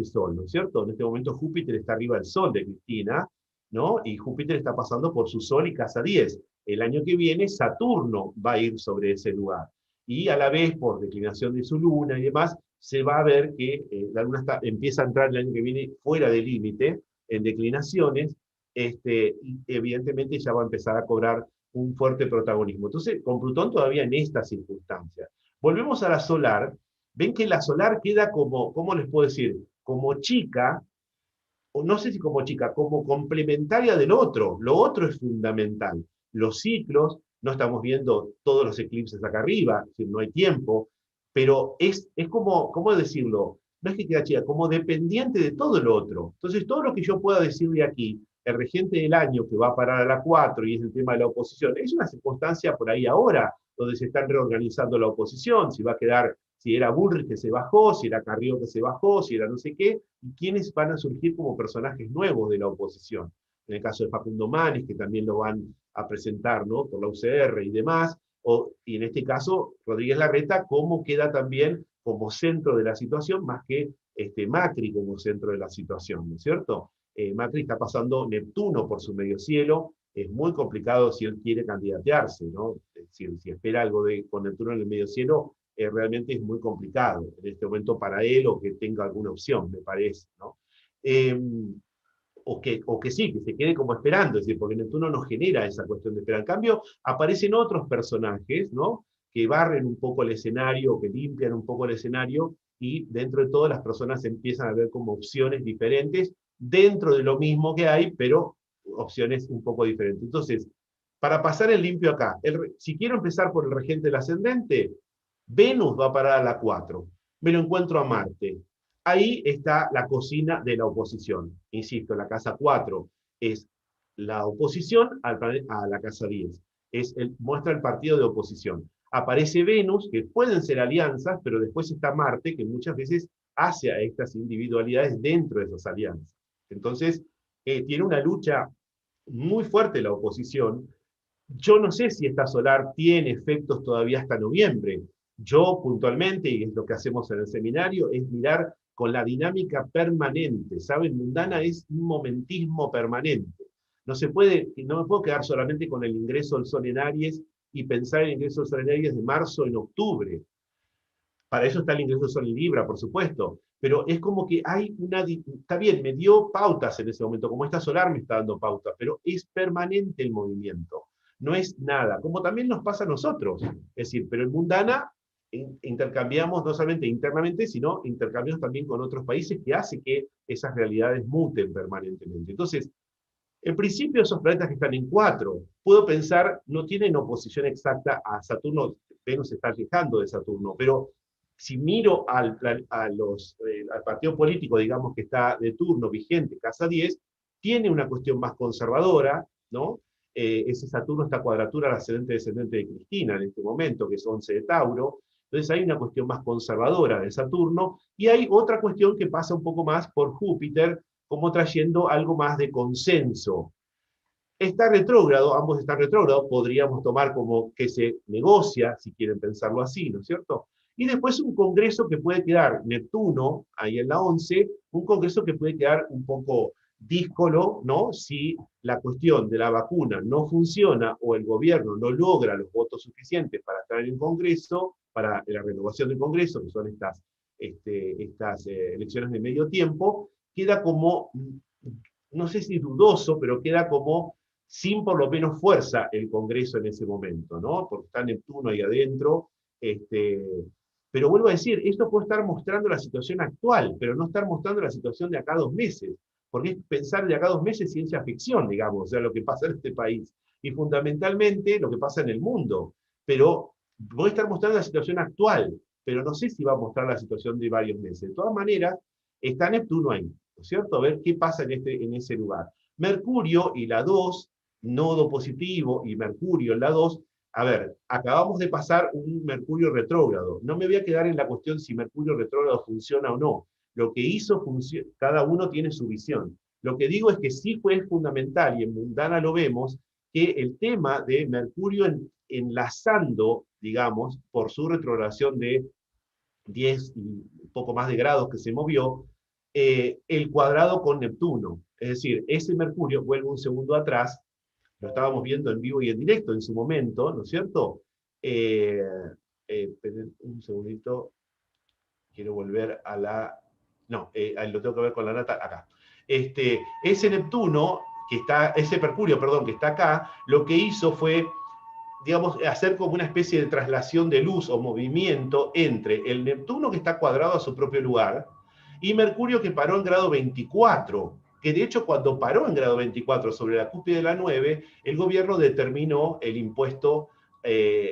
Sol, ¿no es cierto? En este momento Júpiter está arriba del Sol de Cristina, ¿no? Y Júpiter está pasando por su Sol y casa 10. El año que viene Saturno va a ir sobre ese lugar. Y a la vez, por declinación de su luna y demás, se va a ver que la luna empieza a entrar el año que viene fuera del límite, en declinaciones, y evidentemente ya va a empezar a cobrar un fuerte protagonismo. Entonces, con Plutón todavía en esta circunstancia. Volvemos a la solar, ven que la solar queda como, ¿cómo les puedo decir? Como chica, o no sé si como chica, como complementaria del otro. Lo otro es fundamental. Los ciclos, no estamos viendo todos los eclipses acá arriba, es decir, no hay tiempo, pero es como, ¿cómo decirlo? No es que queda chica, como dependiente de todo lo otro. Entonces, todo lo que yo pueda decir de aquí, el regente del año que va a parar a la 4 y es el tema de la oposición, es una circunstancia por ahí ahora, donde se están reorganizando la oposición, si va a quedar, si era Bullrich que se bajó, si era Carrió que se bajó, si era no sé qué, y quiénes van a surgir como personajes nuevos de la oposición. En el caso de Facundo Manes, que también lo van a presentar, ¿no? Por la UCR y demás, y en este caso Rodríguez Larreta, cómo queda también como centro de la situación, más que Macri como centro de la situación, ¿no es cierto? Macri está pasando Neptuno por su medio cielo, es muy complicado si él quiere candidatearse, ¿no? Si espera algo con Neptuno en el medio cielo, realmente es muy complicado en este momento para él o que tenga alguna opción, me parece, ¿no? Eh, o que sí, que se quede como esperando, es decir, porque Neptuno no genera esa cuestión de esperar. En cambio, aparecen otros personajes, ¿no? Que barren un poco el escenario, que limpian un poco el escenario, y dentro de todo las personas empiezan a ver como opciones diferentes, dentro de lo mismo que hay, pero opciones un poco diferentes. Entonces, para pasar el limpio acá, si quiero empezar por el regente del ascendente, Venus va a parar a la 4. Me lo encuentro a Marte. Ahí está la cocina de la oposición. Insisto, la casa 4 es la oposición a la casa 10. Muestra el partido de oposición. Aparece Venus, que pueden ser alianzas, pero después está Marte, que muchas veces hace a estas individualidades dentro de esas alianzas. Entonces, tiene una lucha muy fuerte la oposición. Yo no sé si esta solar tiene efectos todavía hasta noviembre. Yo puntualmente, y es lo que hacemos en el seminario, es mirar con la dinámica permanente. ¿Saben? Mundana es un momentismo permanente. No me puedo quedar solamente con el ingreso del Sol en Aries y pensar en el ingreso del Sol en Aries de marzo en octubre. Para eso está el ingreso del Sol en Libra, por supuesto. Pero es como que hay está bien, me dio pautas en ese momento, como esta solar me está dando pautas, pero es permanente el movimiento. No es nada, como también nos pasa a nosotros. Es decir, pero en Mundana intercambiamos no solamente internamente, sino intercambiamos también con otros países que hace que esas realidades muten permanentemente. Entonces, en principio esos planetas que están en 4, puedo pensar, no tienen oposición exacta a Saturno, Venus se está alejando de Saturno, pero si miro al partido político, digamos, que está de turno vigente, casa 10, tiene una cuestión más conservadora, ¿no? Ese Saturno está cuadratura al ascendente descendente de Cristina en este momento, que es 11 de Tauro. Entonces hay una cuestión más conservadora de Saturno, y hay otra cuestión que pasa un poco más por Júpiter, como trayendo algo más de consenso. Está retrógrado, ambos están retrógrados, podríamos tomar como que se negocia, si quieren pensarlo así, ¿no es cierto? Y después un congreso que puede quedar, Neptuno, ahí en la 11, un congreso que puede quedar un poco díscolo, ¿no? Si la cuestión de la vacuna no funciona o el gobierno no logra los votos suficientes para estar en el Congreso, para la renovación del Congreso, que son estas elecciones de medio tiempo, queda como, no sé si dudoso, pero queda como sin por lo menos fuerza el Congreso en ese momento, ¿no? Porque está Neptuno ahí adentro. Pero vuelvo a decir, esto puede estar mostrando la situación actual, pero no estar mostrando la situación de acá 2 meses, porque es pensar de acá 2 meses ciencia ficción, digamos, o sea, lo que pasa en este país, y fundamentalmente lo que pasa en el mundo. Pero voy a estar mostrando la situación actual, pero no sé si va a mostrar la situación de varios meses. De todas maneras, está Neptuno ahí, ¿no es cierto? A ver qué pasa en ese lugar. Mercurio y la 2, nodo positivo y Mercurio en la 2, a ver, acabamos de pasar un Mercurio retrógrado. No me voy a quedar en la cuestión si Mercurio retrógrado funciona o no. Lo que hizo, cada uno tiene su visión. Lo que digo es que sí fue fundamental, y en Mundana lo vemos, que el tema de Mercurio enlazando, digamos, por su retrogradación de 10 y un poco más de grados que se movió, el cuadrado con Neptuno. Es decir, ese Mercurio, vuelve un segundo atrás, lo estábamos viendo en vivo y en directo en su momento, ¿no es cierto? Un segundito, quiero volver a la... No, lo tengo que ver con la nata acá. Ese Neptuno, ese Mercurio, perdón, que está acá, lo que hizo fue digamos, hacer como una especie de traslación de luz o movimiento entre el Neptuno que está cuadrado a su propio lugar y Mercurio que paró en grado 24, que de hecho cuando paró en grado 24 sobre la cúspide de la 9, el gobierno determinó el impuesto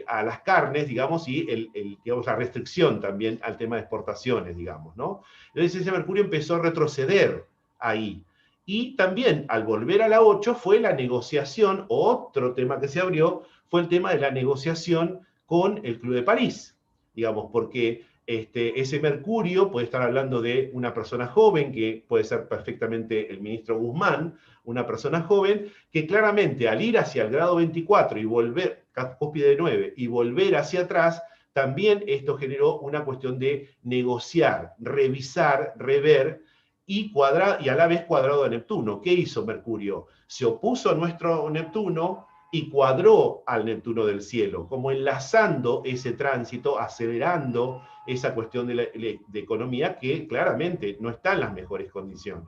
a las carnes, digamos, y digamos, la restricción también al tema de exportaciones, digamos, ¿no? Entonces ese Mercurio empezó a retroceder ahí. Y también al volver a la 8 fue la negociación, otro tema que se abrió, fue el tema de la negociación con el Club de París, digamos, porque ese Mercurio puede estar hablando de una persona joven, que puede ser perfectamente el ministro Guzmán, una persona joven, que claramente al ir hacia el grado 24 y volver, cúspide de 9, y volver hacia atrás, también esto generó una cuestión de negociar, revisar, rever, y a la vez cuadrado a Neptuno. ¿Qué hizo Mercurio? Se opuso a nuestro Neptuno y cuadró al Neptuno del cielo, como enlazando ese tránsito, acelerando esa cuestión de economía que claramente no está en las mejores condiciones.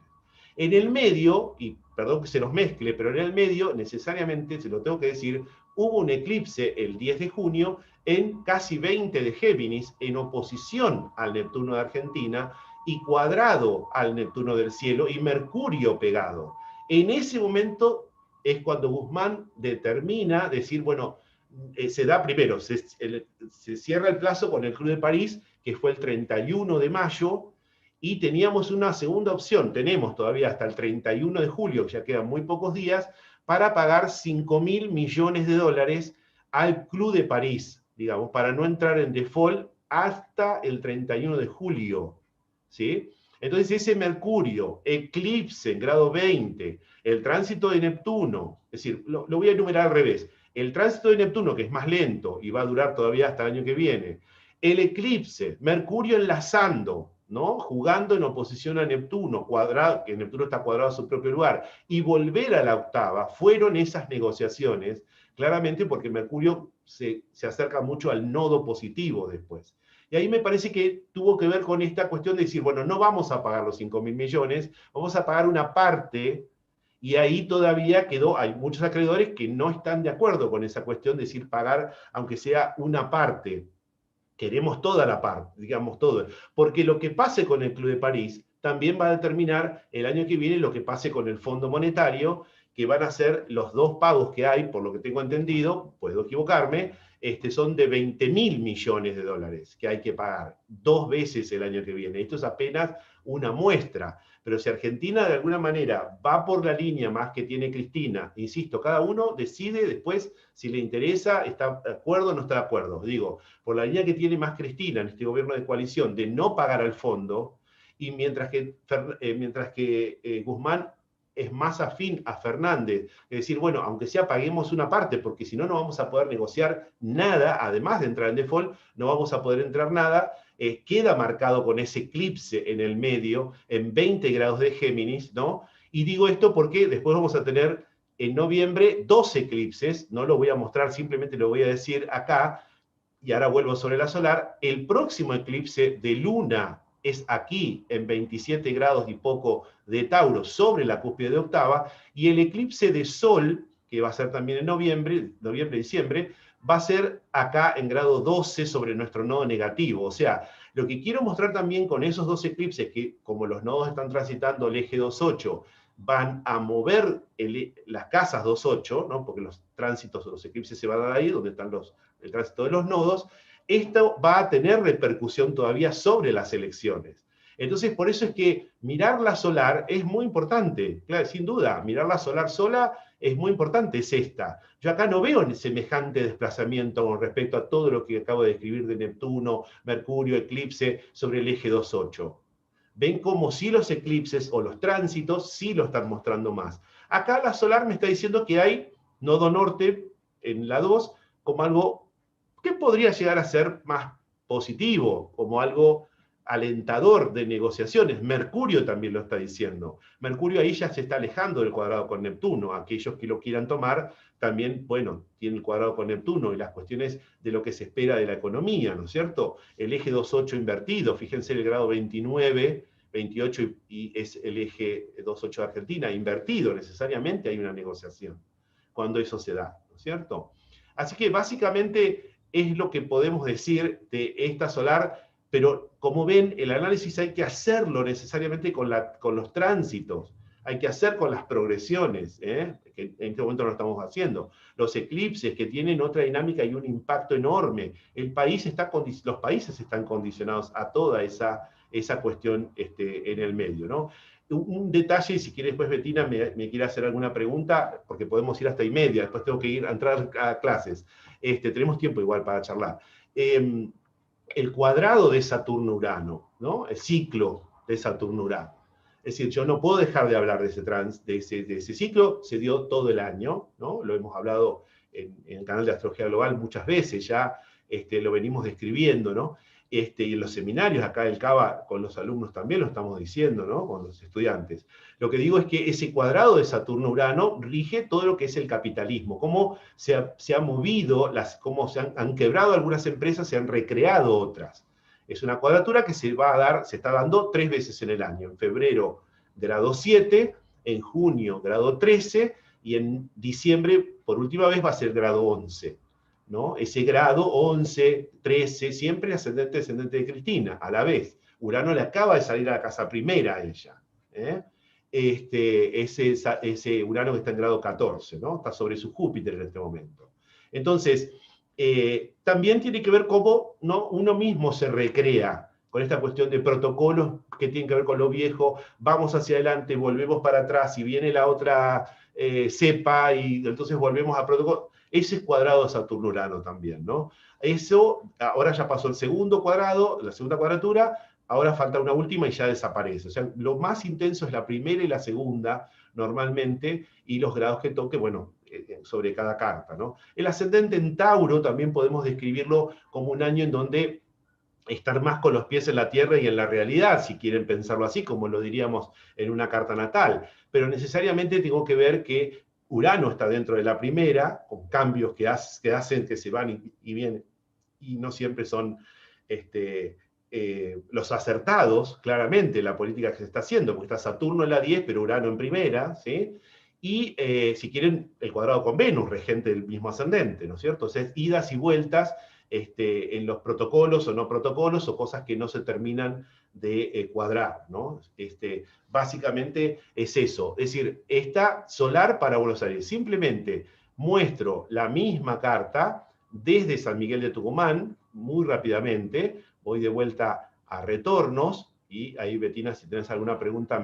En el medio, y perdón que se los mezcle, pero en el medio necesariamente, se lo tengo que decir, hubo un eclipse el 10 de junio en casi 20 de Géminis, en oposición al Neptuno de Argentina, y cuadrado al Neptuno del cielo y Mercurio pegado. En ese momento es cuando Guzmán determina decir, bueno, se da primero, se cierra el plazo con el Club de París, que fue el 31 de mayo, y teníamos una segunda opción, tenemos todavía hasta el 31 de julio, ya quedan muy pocos días, para pagar 5.000 millones de dólares al Club de París, digamos, para no entrar en default hasta el 31 de julio. ¿Sí? Entonces ese Mercurio, eclipse en grado 20, el tránsito de Neptuno, es decir, lo voy a enumerar al revés, el tránsito de Neptuno, que es más lento y va a durar todavía hasta el año que viene, el eclipse, Mercurio enlazando, ¿no? Jugando en oposición a Neptuno, cuadrado, que Neptuno está cuadrado a su propio lugar, y volver a la octava, fueron esas negociaciones, claramente porque Mercurio se acerca mucho al nodo positivo después. Y ahí me parece que tuvo que ver con esta cuestión de decir, bueno, no vamos a pagar los 5.000 millones, vamos a pagar una parte, y ahí todavía hay muchos acreedores que no están de acuerdo con esa cuestión de decir pagar, aunque sea una parte. Queremos toda la parte, digamos todo. Porque lo que pase con el Club de París también va a determinar el año que viene lo que pase con el Fondo Monetario, que van a ser los dos pagos que hay, por lo que tengo entendido, puedo equivocarme, son de 20.000 millones de dólares que hay que pagar 2 veces el año que viene. Esto es apenas una muestra. Pero si Argentina de alguna manera va por la línea más que tiene Cristina, insisto, cada uno decide después si le interesa, está de acuerdo o no está de acuerdo. Digo, por la línea que tiene más Cristina en este gobierno de coalición de no pagar al fondo, y mientras que Guzmán es más afín a Fernández, es decir, bueno, aunque sea paguemos una parte, porque si no, no vamos a poder negociar nada, además de entrar en default, no vamos a poder entrar nada, queda marcado con ese eclipse en el medio, en 20 grados de Géminis, ¿no? Y digo esto porque después vamos a tener en noviembre 2 eclipses, no lo voy a mostrar, simplemente lo voy a decir acá, y ahora vuelvo sobre la solar, el próximo eclipse de luna es aquí, en 27 grados y poco de Tauro, sobre la cúspide de octava, y el eclipse de sol, que va a ser también en noviembre, diciembre, va a ser acá en grado 12 sobre nuestro nodo negativo. O sea, lo que quiero mostrar también con esos 2 eclipses, que como los nodos están transitando el eje 2.8, van a mover las casas 2.8, ¿no? Porque los tránsitos o los eclipses se van a dar ahí, donde están el tránsito de los nodos, esto va a tener repercusión todavía sobre las elecciones. Entonces, por eso es que mirar la solar es muy importante, claro, sin duda, mirar la solar sola es muy importante, es esta. Yo acá no veo semejante desplazamiento con respecto a todo lo que acabo de describir de Neptuno, Mercurio, eclipse sobre el eje 2.8. Ven como si los eclipses o los tránsitos sí lo están mostrando más. Acá la solar me está diciendo que hay nodo norte en la 2 como algo que podría llegar a ser más positivo, como algo alentador de negociaciones. Mercurio también lo está diciendo. Mercurio ahí ya se está alejando del cuadrado con Neptuno. Aquellos que lo quieran tomar también, bueno, tienen el cuadrado con Neptuno y las cuestiones de lo que se espera de la economía, ¿no es cierto? El eje 2.8 invertido, fíjense el grado 29, 28 y es el eje 2.8 de Argentina, invertido necesariamente hay una negociación cuando eso se da, ¿no es cierto? Así que básicamente es lo que podemos decir de esta solar, pero como ven, el análisis hay que hacerlo necesariamente con los tránsitos, hay que hacer con las progresiones, que en este momento no estamos haciendo. Los eclipses que tienen otra dinámica y un impacto enorme. Los países están condicionados a toda esa cuestión en el medio, ¿no? Un detalle, si quiere después Betina me quiere hacer alguna pregunta, porque podemos ir hasta y media, después tengo que ir a entrar a clases. Tenemos tiempo igual para charlar. El cuadrado de Saturno-Urano, ¿no? El ciclo de Saturno-Urano. Es decir, yo no puedo dejar de hablar de ese ciclo, se dio todo el año, ¿no? Lo hemos hablado en el canal de Astrología Global muchas veces, ya lo venimos describiendo, ¿no? Y en los seminarios acá del CABA con los alumnos también lo estamos diciendo, ¿no? Con los estudiantes. Lo que digo es que ese cuadrado de Saturno-Urano rige todo lo que es el capitalismo, cómo se ha movido, cómo han quebrado algunas empresas, se han recreado otras. Es una cuadratura que se está dando 3 veces en el año. En febrero, grado 7, en junio, grado 13, y en diciembre, por última vez, va a ser grado 11. ¿No? Ese grado 11, 13, siempre ascendente, descendente de Cristina, a la vez. Urano le acaba de salir a la casa primera a ella. Ese Urano que está en grado 14, ¿no? Está sobre su Júpiter en este momento. Entonces, también tiene que ver cómo, ¿no?, uno mismo se recrea con esta cuestión de protocolos que tienen que ver con lo viejo, vamos hacia adelante, volvemos para atrás, y viene la otra cepa, y entonces volvemos a protocolos. Ese es cuadrado de Saturno-Urano también, ¿no? Eso, ahora ya pasó el segundo cuadrado, la segunda cuadratura, ahora falta una última y ya desaparece. O sea, lo más intenso es la primera y la segunda, normalmente, y los grados que toque, bueno, sobre cada carta, ¿no? El ascendente en Tauro también podemos describirlo como un año en donde estar más con los pies en la tierra y en la realidad, si quieren pensarlo así, como lo diríamos en una carta natal. Pero necesariamente tengo que ver que Urano está dentro de la primera, con cambios que hacen que se van y vienen, y no siempre son los acertados, claramente, la política que se está haciendo, porque está Saturno en la 10, pero Urano en primera, ¿sí? Y si quieren, el cuadrado con Venus, regente del mismo ascendente, ¿no es cierto? O sea, idas y vueltas en los protocolos o no protocolos, o cosas que no se terminan de cuadrar, ¿no? Básicamente es eso. Es decir, está solar para Buenos Aires. Simplemente muestro la misma carta desde San Miguel de Tucumán, muy rápidamente. Voy de vuelta a retornos, y ahí, Betina, si tenés alguna pregunta,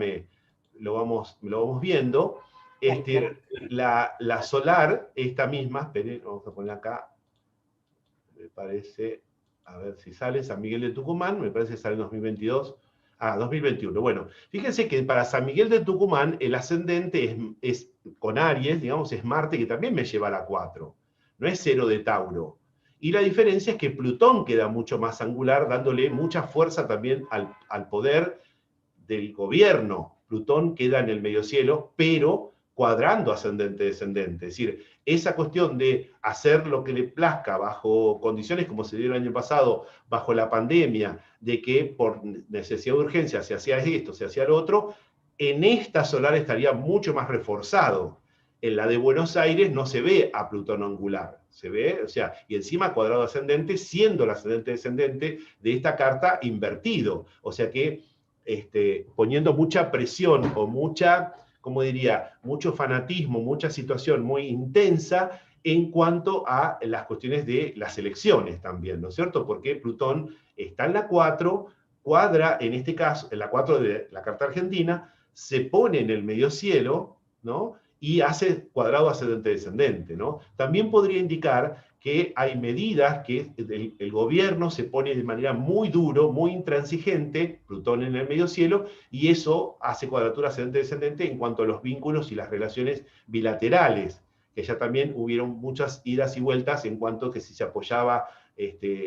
lo vamos viendo. La solar, esta misma, esperen, vamos a poner acá, me parece, a ver si sale, San Miguel de Tucumán, me parece que sale en 2022, 2021. Bueno, fíjense que para San Miguel de Tucumán el ascendente es con Aries, digamos, es Marte, que también me lleva a la 4, no es 0 de Tauro. Y la diferencia es que Plutón queda mucho más angular, dándole mucha fuerza también al poder del gobierno. Plutón queda en el medio cielo, pero cuadrando ascendente-descendente. Es decir, esa cuestión de hacer lo que le plazca bajo condiciones como se dio el año pasado, bajo la pandemia, de que por necesidad de urgencia se hacía esto, se hacía lo otro, en esta solar estaría mucho más reforzado. En la de Buenos Aires no se ve a Plutón angular, se ve, o sea, y encima cuadrado ascendente, siendo el ascendente-descendente de esta carta invertido. O sea que poniendo mucha presión o mucha, como diría, mucho fanatismo, mucha situación muy intensa en cuanto a las cuestiones de las elecciones también, ¿no es cierto? Porque Plutón está en la 4, cuadra, en este caso, en la 4 de la carta argentina, se pone en el medio cielo, ¿no? Y hace cuadrado ascendente-descendente, ¿no? También podría indicar que hay medidas que el gobierno se pone de manera muy duro, muy intransigente, Plutón en el medio cielo, y eso hace cuadratura ascendente-descendente en cuanto a los vínculos y las relaciones bilaterales, que ya también hubieron muchas idas y vueltas en cuanto a que si se apoyaba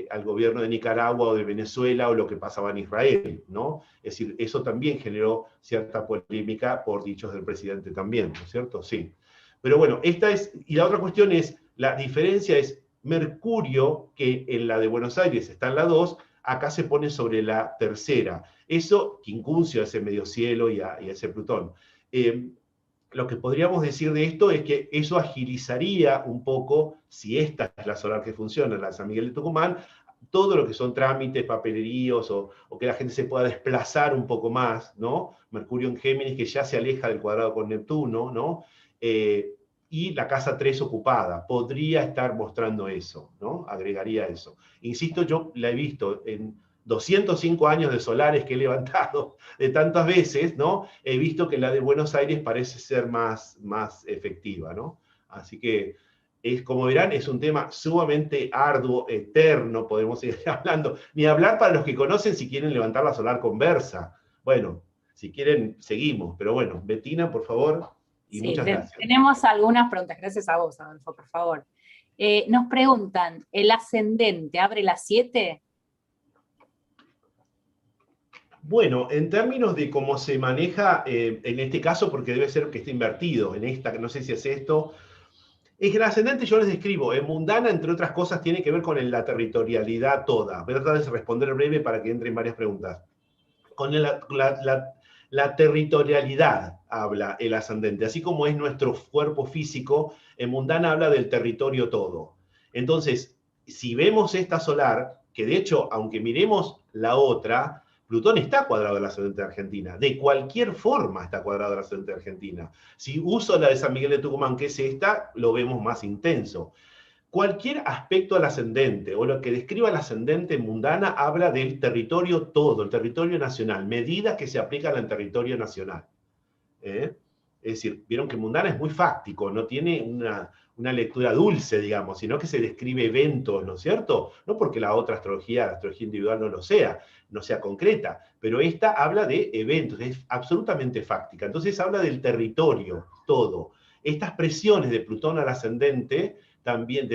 al gobierno de Nicaragua o de Venezuela o lo que pasaba en Israel, ¿no? Es decir, eso también generó cierta polémica por dichos del presidente también, ¿no es cierto? Sí. Pero bueno, y la otra cuestión es, la diferencia es Mercurio, que en la de Buenos Aires está en la 2, acá se pone sobre la tercera. Eso quincuncio a ese medio cielo y a ese Plutón. lo que podríamos decir de esto es que eso agilizaría un poco, si esta es la solar que funciona, la de San Miguel de Tucumán, todo lo que son trámites, papeleríos, o que la gente se pueda desplazar un poco más, ¿no? Mercurio en Géminis, que ya se aleja del cuadrado con Neptuno, ¿no? Y la casa 3 ocupada, podría estar mostrando eso, ¿no? Agregaría eso. Insisto, yo la he visto en 205 años de solares que he levantado de tantas veces, ¿no? He visto que la de Buenos Aires parece ser más efectiva, ¿no? Así que, como verán, es un tema sumamente arduo, eterno, podemos seguir hablando. Ni hablar para los que conocen si quieren levantar la solar conversa. Bueno, si quieren, seguimos. Pero bueno, Bettina, por favor, y Sí, muchas gracias. tenemos algunas preguntas. Gracias a vos, Adolfo, por favor. Nos preguntan, ¿el ascendente abre las 7? Bueno, en términos de cómo se maneja, en este caso, porque debe ser que esté invertido, en esta, que no sé si es esto, es que el ascendente yo les describo, en mundana, entre otras cosas, tiene que ver con la territorialidad toda. Voy a tratar de responder breve para que entren varias preguntas. Con la territorialidad habla el ascendente, así como es nuestro cuerpo físico, en mundana habla del territorio todo. Entonces, si vemos esta solar, que de hecho, aunque miremos la otra, Plutón está cuadrado al ascendente de Argentina. De cualquier forma está cuadrado al ascendente de Argentina. Si uso la de San Miguel de Tucumán, que es esta, lo vemos más intenso. Cualquier aspecto al ascendente o lo que describa el ascendente mundana habla del territorio todo, el territorio nacional, medidas que se aplican al territorio nacional. ¿Eh? Es decir, vieron que mundana es muy fáctico, no tiene una lectura dulce, digamos, sino que se describe eventos, ¿no es cierto? No porque la otra astrología, la astrología individual no lo sea, no sea concreta, pero esta habla de eventos, es absolutamente fáctica. Entonces habla del territorio, todo. Estas presiones de Plutón al ascendente, también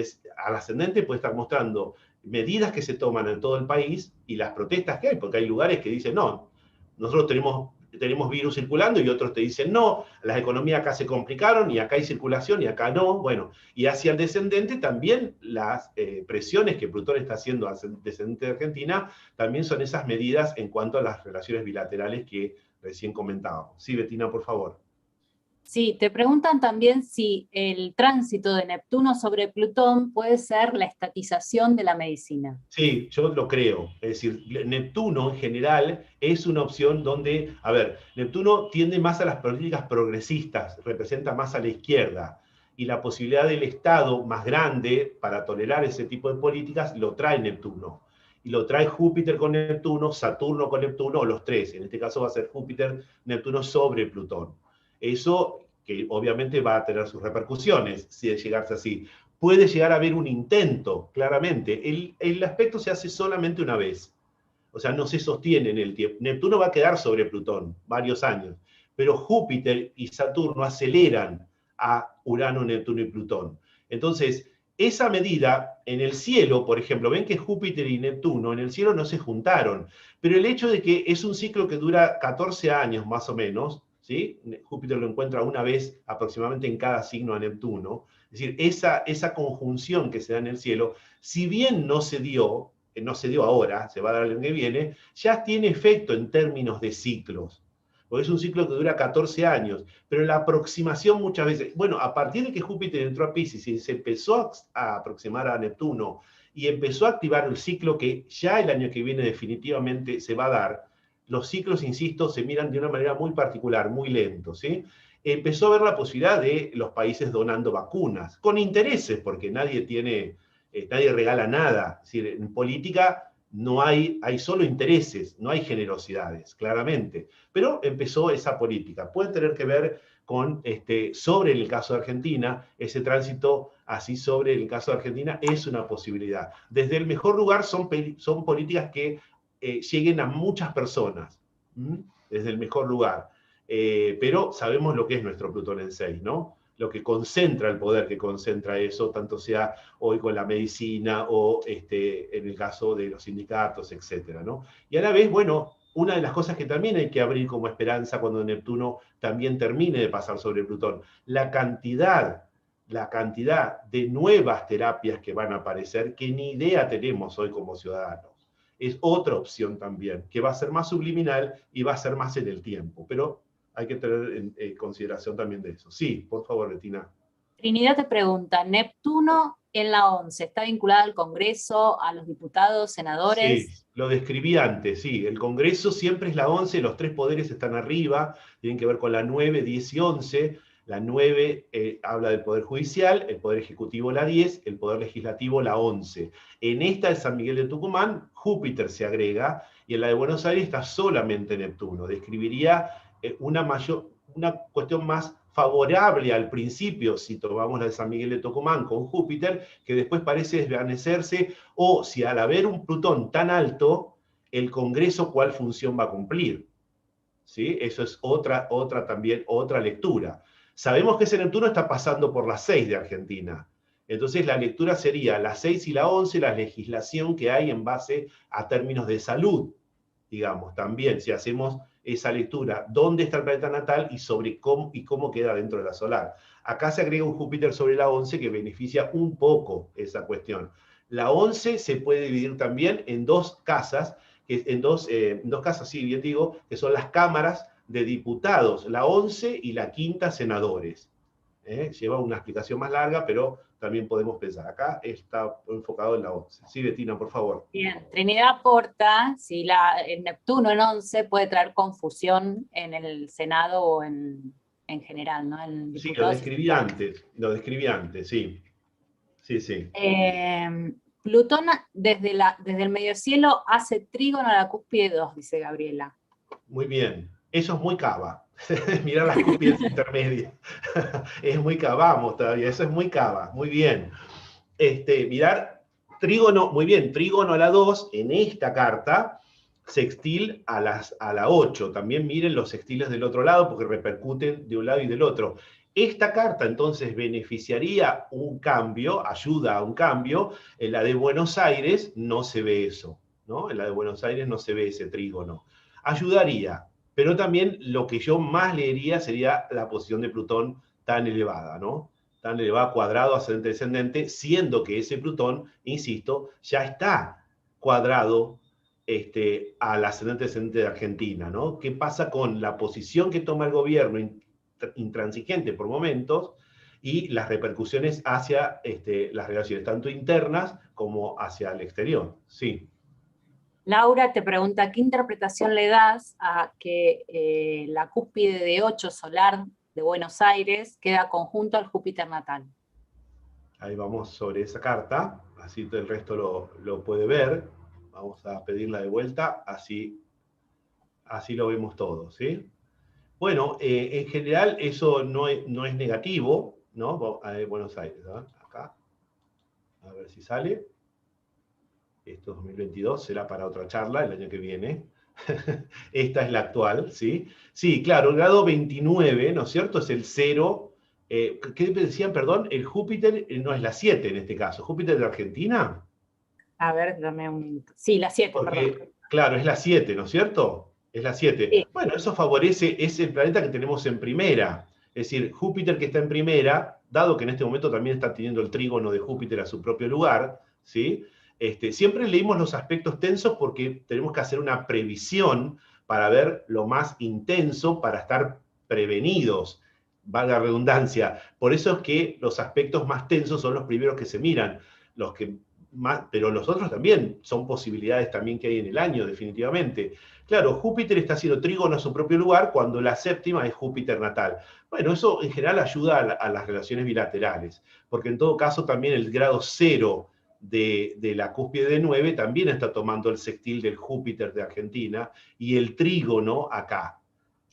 al ascendente puede estar mostrando medidas que se toman en todo el país y las protestas que hay, porque hay lugares que dicen, no, nosotros tenemos virus circulando y otros te dicen no, las economías acá se complicaron y acá hay circulación y acá no. Bueno, y hacia el descendente también las presiones que Plutón está haciendo al descendente de Argentina también son esas medidas en cuanto a las relaciones bilaterales que recién comentábamos. Sí, Bettina, por favor. Sí, te preguntan también si el tránsito de Neptuno sobre Plutón puede ser la estatización de la medicina. Sí, yo lo creo. Es decir, Neptuno en general es una opción donde, a ver, Neptuno tiende más a las políticas progresistas, representa más a la izquierda, y la posibilidad del Estado más grande para tolerar ese tipo de políticas lo trae Neptuno. Y lo trae Júpiter con Neptuno, Saturno con Neptuno, o los tres. En este caso va a ser Júpiter, Neptuno sobre Plutón. Eso que obviamente va a tener sus repercusiones si es llegarse así. Puede llegar a haber un intento, claramente. El aspecto se hace solamente una vez. O sea, no se sostiene en el tiempo. Neptuno va a quedar sobre Plutón varios años, pero Júpiter y Saturno aceleran a Urano, Neptuno y Plutón. Entonces, esa medida en el cielo, por ejemplo, ven que Júpiter y Neptuno en el cielo no se juntaron, pero el hecho de que es un ciclo que dura 14 años más o menos, ¿sí? Júpiter lo encuentra una vez aproximadamente en cada signo a Neptuno, es decir, esa conjunción que se da en el cielo, si bien no se dio ahora, se va a dar el año que viene, ya tiene efecto en términos de ciclos. Porque es un ciclo que dura 14 años, pero la aproximación muchas veces, bueno, a partir de que Júpiter entró a Piscis y se empezó a aproximar a Neptuno y empezó a activar el ciclo que ya el año que viene definitivamente se va a dar, los ciclos, insisto, se miran de una manera muy particular, muy lento, ¿sí? Empezó a ver la posibilidad de los países donando vacunas, con intereses, porque nadie regala nada. Es decir, en política no hay solo intereses, no hay generosidades, claramente. Pero empezó esa política. Puede tener que ver con, sobre el caso de Argentina, ese tránsito así sobre el caso de Argentina es una posibilidad. Desde el mejor lugar son políticas que lleguen a muchas personas, desde el mejor lugar. Pero sabemos lo que es nuestro Plutón en 6, ¿no? Lo que concentra el poder, que concentra eso, tanto sea hoy con la medicina o en el caso de los sindicatos, etcétera, ¿no? Y a la vez, bueno, una de las cosas que también hay que abrir como esperanza cuando Neptuno también termine de pasar sobre Plutón, la cantidad de nuevas terapias que van a aparecer que ni idea tenemos hoy como ciudadanos. Es otra opción también, que va a ser más subliminal y va a ser más en el tiempo, pero hay que tener en consideración también de eso. Sí, por favor, Betina. Trinidad te pregunta, Neptuno en la 11, ¿está vinculado al Congreso, a los diputados, Sí, senadores? lo describí antes, sí. El Congreso siempre es la 11, los tres poderes están arriba, tienen que ver con la 9, 10 y 11. La 9 habla del Poder Judicial, el Poder Ejecutivo la 10, el Poder Legislativo la 11. En esta de San Miguel de Tucumán, Júpiter se agrega, y en la de Buenos Aires está solamente Neptuno. Describiría una cuestión más favorable al principio, si tomamos la de San Miguel de Tucumán con Júpiter, que después parece desvanecerse, o si al haber un Plutón tan alto, el Congreso cuál función va a cumplir. ¿Sí? Eso es también otra lectura. Sabemos que ese Neptuno está pasando por las 6 de Argentina. Entonces la lectura sería la 6 y la 11, la legislación que hay en base a términos de salud, digamos, también si hacemos esa lectura, dónde está el planeta natal y sobre cómo queda dentro de la solar. Acá se agrega un Júpiter sobre la 11 que beneficia un poco esa cuestión. La 11 se puede dividir también en dos casas, en dos casas, sí, bien digo, que son las cámaras de diputados, la 11 y la quinta senadores. Lleva una explicación más larga, pero también podemos pensar. Acá está enfocado en la 11. Sí, Betina, por favor. Bien, Trinidad aporta si el Neptuno en 11 puede traer confusión en el Senado o en general, ¿no? En Sí, diputados y senadores. lo describí antes, sí. Sí, sí. Plutón desde el medio cielo hace trígono a la cúspide 2, dice Gabriela. Muy bien. Eso es muy cava. Mirar las cúspides intermedias. Es muy cava, vamos todavía. Eso es muy cava. Muy bien. Mirar trígono, muy bien, trígono a la 2 en esta carta, sextil a la 8. También miren los sextiles del otro lado porque repercuten de un lado y del otro. Esta carta entonces beneficiaría un cambio, ayuda a un cambio. En la de Buenos Aires no se ve eso, ¿no? En la de Buenos Aires no se ve ese trígono. Ayudaría, pero también lo que yo más leería sería la posición de Plutón tan elevada, ¿no? Tan elevada, cuadrado, ascendente, descendente, siendo que ese Plutón, insisto, ya está cuadrado al ascendente descendente de Argentina, ¿no? ¿Qué pasa con la posición que toma el gobierno intransigente por momentos y las repercusiones hacia las relaciones, tanto internas como hacia el exterior? Sí. Laura te pregunta, ¿qué interpretación le das a que la cúspide de 8 solar de Buenos Aires queda conjunto al Júpiter natal? Ahí vamos sobre esa carta, así el resto lo puede ver. Vamos a pedirla de vuelta, así lo vemos todos, ¿sí? Bueno, en general eso no es negativo, ¿no? Buenos Aires, ¿no? Acá, a ver si sale. Esto es 2022, será para otra charla el año que viene. Esta es la actual, ¿sí? Sí, claro, el grado 29, ¿no es cierto? Es el 0. ¿Qué decían, perdón? El Júpiter no es la 7 en este caso. ¿Júpiter de Argentina? A ver, dame un... Sí, la 7, perdón. Porque, claro, es la 7, ¿no es cierto? Es la 7. Sí. Bueno, eso favorece, es el planeta que tenemos en primera. Es decir, Júpiter que está en primera, dado que en este momento también está teniendo el trígono de Júpiter a su propio lugar, ¿sí? Siempre leímos los aspectos tensos porque tenemos que hacer una previsión para ver lo más intenso, para estar prevenidos, valga la redundancia. Por eso es que los aspectos más tensos son los primeros que se miran, los que pero los otros también son posibilidades también que hay en el año, definitivamente. Claro, Júpiter está haciendo trígono a su propio lugar cuando la séptima es Júpiter natal. Bueno, eso en general ayuda a las relaciones bilaterales, porque en todo caso también el grado 0 de la cúspide de 9 también está tomando el sextil del Júpiter de Argentina y el trígono acá,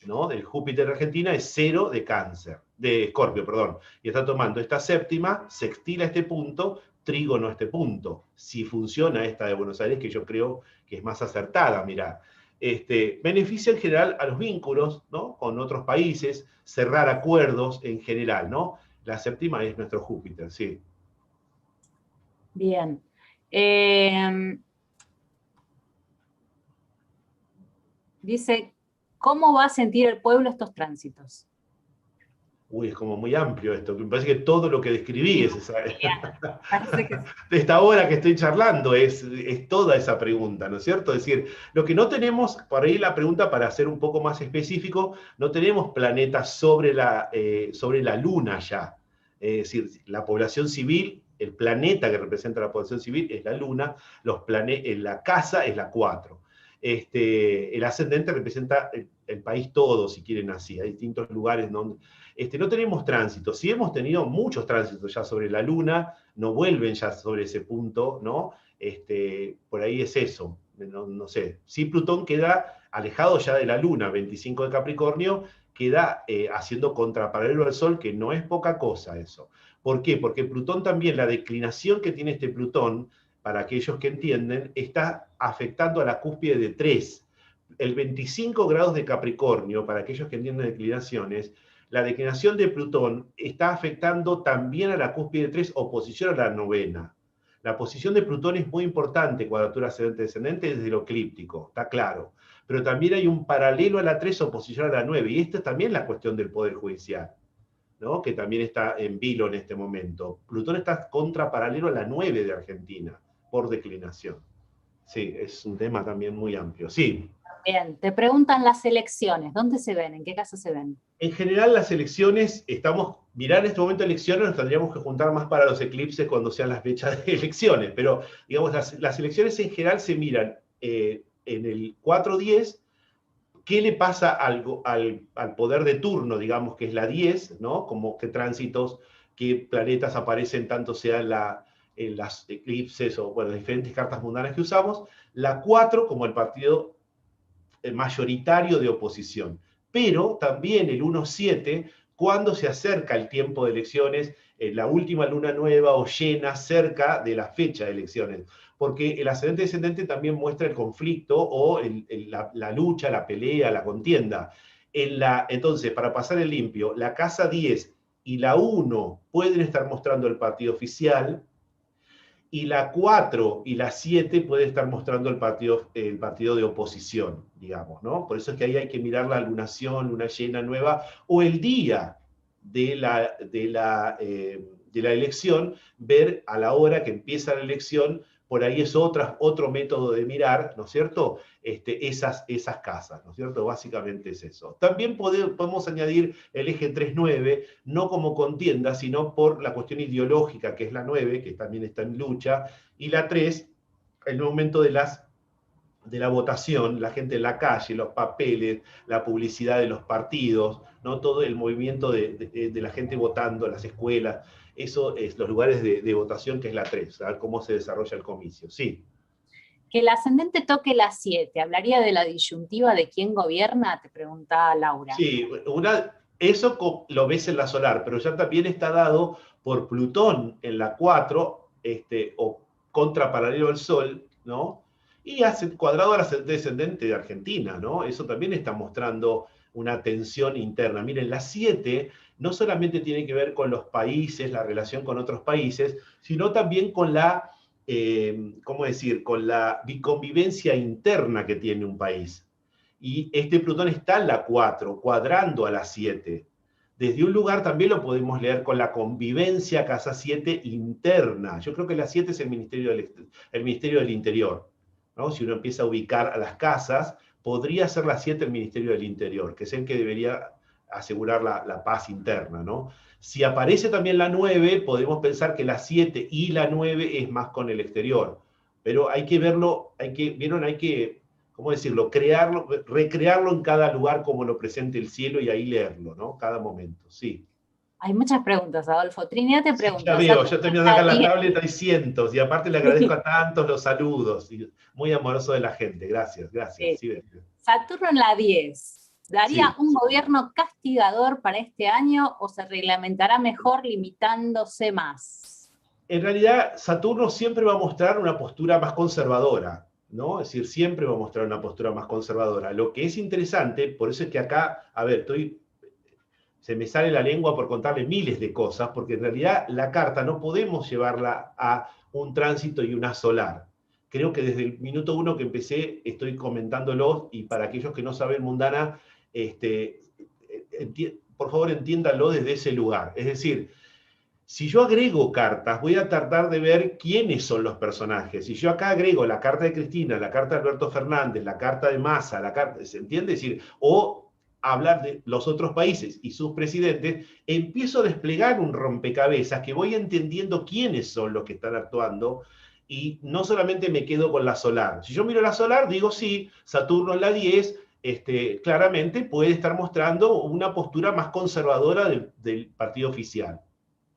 ¿no? El Júpiter de Argentina es 0 de Cáncer, de Escorpio, perdón, y está tomando esta séptima, sextila este punto, trígono a este punto. Si funciona esta de Buenos Aires, que yo creo que es más acertada, mirá. Beneficia en general a los vínculos, ¿no? Con otros países, cerrar acuerdos en general, ¿no? La séptima es nuestro Júpiter, sí. Bien. Dice, ¿cómo va a sentir el pueblo estos tránsitos? Uy, es como muy amplio esto. Me parece que todo lo que describí Sí, es esa, parece que sí. de esta hora que estoy charlando, es toda esa pregunta, ¿no es cierto? Es decir, lo que no tenemos, por ahí la pregunta para ser un poco más específico, no tenemos planetas sobre la Luna ya. Es decir, la población civil, el planeta que representa la población civil es la Luna, la casa es la 4. El ascendente representa el país todo, si quieren así, hay distintos lugares donde... no tenemos tránsito, sí hemos tenido muchos tránsitos ya sobre la Luna, no vuelven ya sobre ese punto, ¿no? Por ahí es eso, no sé. Sí, Plutón queda alejado ya de la Luna, 25 de Capricornio, queda haciendo contraparalelo al Sol, que no es poca cosa eso. ¿Por qué? Porque Plutón también, la declinación que tiene este Plutón, para aquellos que entienden, está afectando a la cúspide de 3. El 25 grados de Capricornio, para aquellos que entienden declinaciones, la declinación de Plutón está afectando también a la cúspide 3, oposición a la novena. La posición de Plutón es muy importante, cuadratura ascendente-descendente, desde lo eclíptico, está claro. Pero también hay un paralelo a la 3, oposición a la 9, y esta es también la cuestión del Poder Judicial, ¿no? Que también está en vilo en este momento. Plutón está contra paralelo a la 9 de Argentina, por declinación. Sí, es un tema también muy amplio. Sí, Bien, te preguntan las elecciones, ¿dónde se ven? ¿En qué casa se ven? en general las elecciones, mirar en este momento elecciones, nos tendríamos que juntar más para los eclipses cuando sean las fechas de elecciones, pero digamos, las elecciones en general se miran en el 4-10, qué le pasa al poder de turno, digamos, que es la 10, ¿no? Como qué tránsitos, qué planetas aparecen, tanto sea en las eclipses o, bueno, diferentes cartas mundanas que usamos, la 4 como el partido mayoritario de oposición. Pero también el 1-7, cuando se acerca el tiempo de elecciones, la última luna nueva o llena cerca de la fecha de elecciones. Porque el ascendente descendente también muestra el conflicto o la lucha, la pelea, la contienda. Entonces, para pasar el limpio, la casa 10 y la 1 pueden estar mostrando el partido oficial, y la 4 y la 7 puede estar mostrando el partido de oposición, digamos, ¿no? Por eso es que ahí hay que mirar la lunación, luna llena nueva, o el día de la elección, ver a la hora que empieza la elección, por ahí es otro método de mirar, ¿no es cierto? Esas casas, ¿no es cierto? Básicamente es eso. También podemos añadir el eje 3-9, no como contienda, sino por la cuestión ideológica, que es la 9, que también está en lucha, y la 3, el momento de la votación, la gente en la calle, los papeles, la publicidad de los partidos, ¿no? Todo el movimiento de la gente votando, las escuelas, eso es los lugares de votación, que es la 3, a ver cómo se desarrolla el comicio. Sí. Que el ascendente toque la 7, ¿hablaría de la disyuntiva de quién gobierna? Te pregunta Laura. Sí, eso lo ves en la solar, pero ya también está dado por Plutón en la 4, o contraparalelo al Sol, ¿no? Y hace cuadrado al descendente de Argentina, ¿no? Eso también está mostrando una tensión interna. Miren, la 7 no solamente tiene que ver con los países, la relación con otros países, sino también con ¿cómo decir?, con la convivencia interna que tiene un país. Y este Plutón está en la 4, cuadrando a la 7. Desde un lugar también lo podemos leer con la convivencia casa 7 interna. Yo creo que la 7 es el Ministerio del Interior, ¿no? Si uno empieza a ubicar a las casas, podría ser la 7 el Ministerio del Interior, que es el que debería asegurar la paz interna, ¿no? Si aparece también la 9, podemos pensar que la 7 y la 9 es más con el exterior. Pero hay que verlo, ¿vieron? Hay que, ¿cómo decirlo?, recrearlo en cada lugar como lo presente el cielo y ahí leerlo, ¿no? Cada momento, sí. Hay muchas preguntas, Adolfo. Trinidad te Sí, ya pregunta, veo, yo estoy mirando acá en la 10. tablet, hay cientos, y aparte le agradezco a tantos los saludos, y muy amoroso de la gente, gracias, gracias. Sí, Saturno en la 10. ¿Daría sí. un gobierno castigador para este año o se reglamentará mejor limitándose más? En realidad, Saturno siempre va a mostrar una postura más conservadora, ¿no? Es decir, siempre va a mostrar una postura más conservadora. Lo que es interesante, por eso es que acá, a ver, se me sale la lengua por contarle miles de cosas, porque en realidad la carta no podemos llevarla a un tránsito y una solar. Creo que desde el minuto 1 que empecé estoy comentándolo, y para aquellos que no saben mundana, por favor entiéndanlo desde ese lugar. Es decir, si yo agrego cartas, voy a tratar de ver quiénes son los personajes. Si yo acá agrego la carta de Cristina, la carta de Alberto Fernández, la carta de Massa, la carta, ¿se entiende? Es decir, o hablar de los otros países y sus presidentes, empiezo a desplegar un rompecabezas que voy entendiendo quiénes son los que están actuando y no solamente me quedo con la solar. Si yo miro la solar, digo sí, Saturno en la 10, claramente puede estar mostrando una postura más conservadora del partido oficial.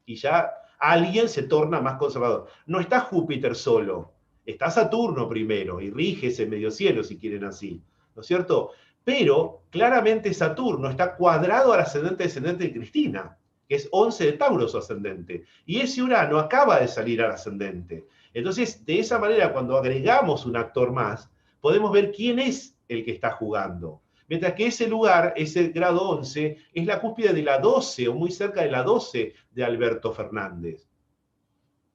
Y ya alguien se torna más conservador. No está Júpiter solo, está Saturno primero y rige ese medio cielo, si quieren así, ¿no es cierto? Pero claramente Saturno está cuadrado al ascendente descendente de Cristina, que es 11 de Tauro su ascendente, y ese Urano acaba de salir al ascendente. Entonces, de esa manera, cuando agregamos un actor más, podemos ver quién es el que está jugando. Mientras que ese lugar, ese grado 11, es la cúspide de la 12, o muy cerca de la 12 de Alberto Fernández.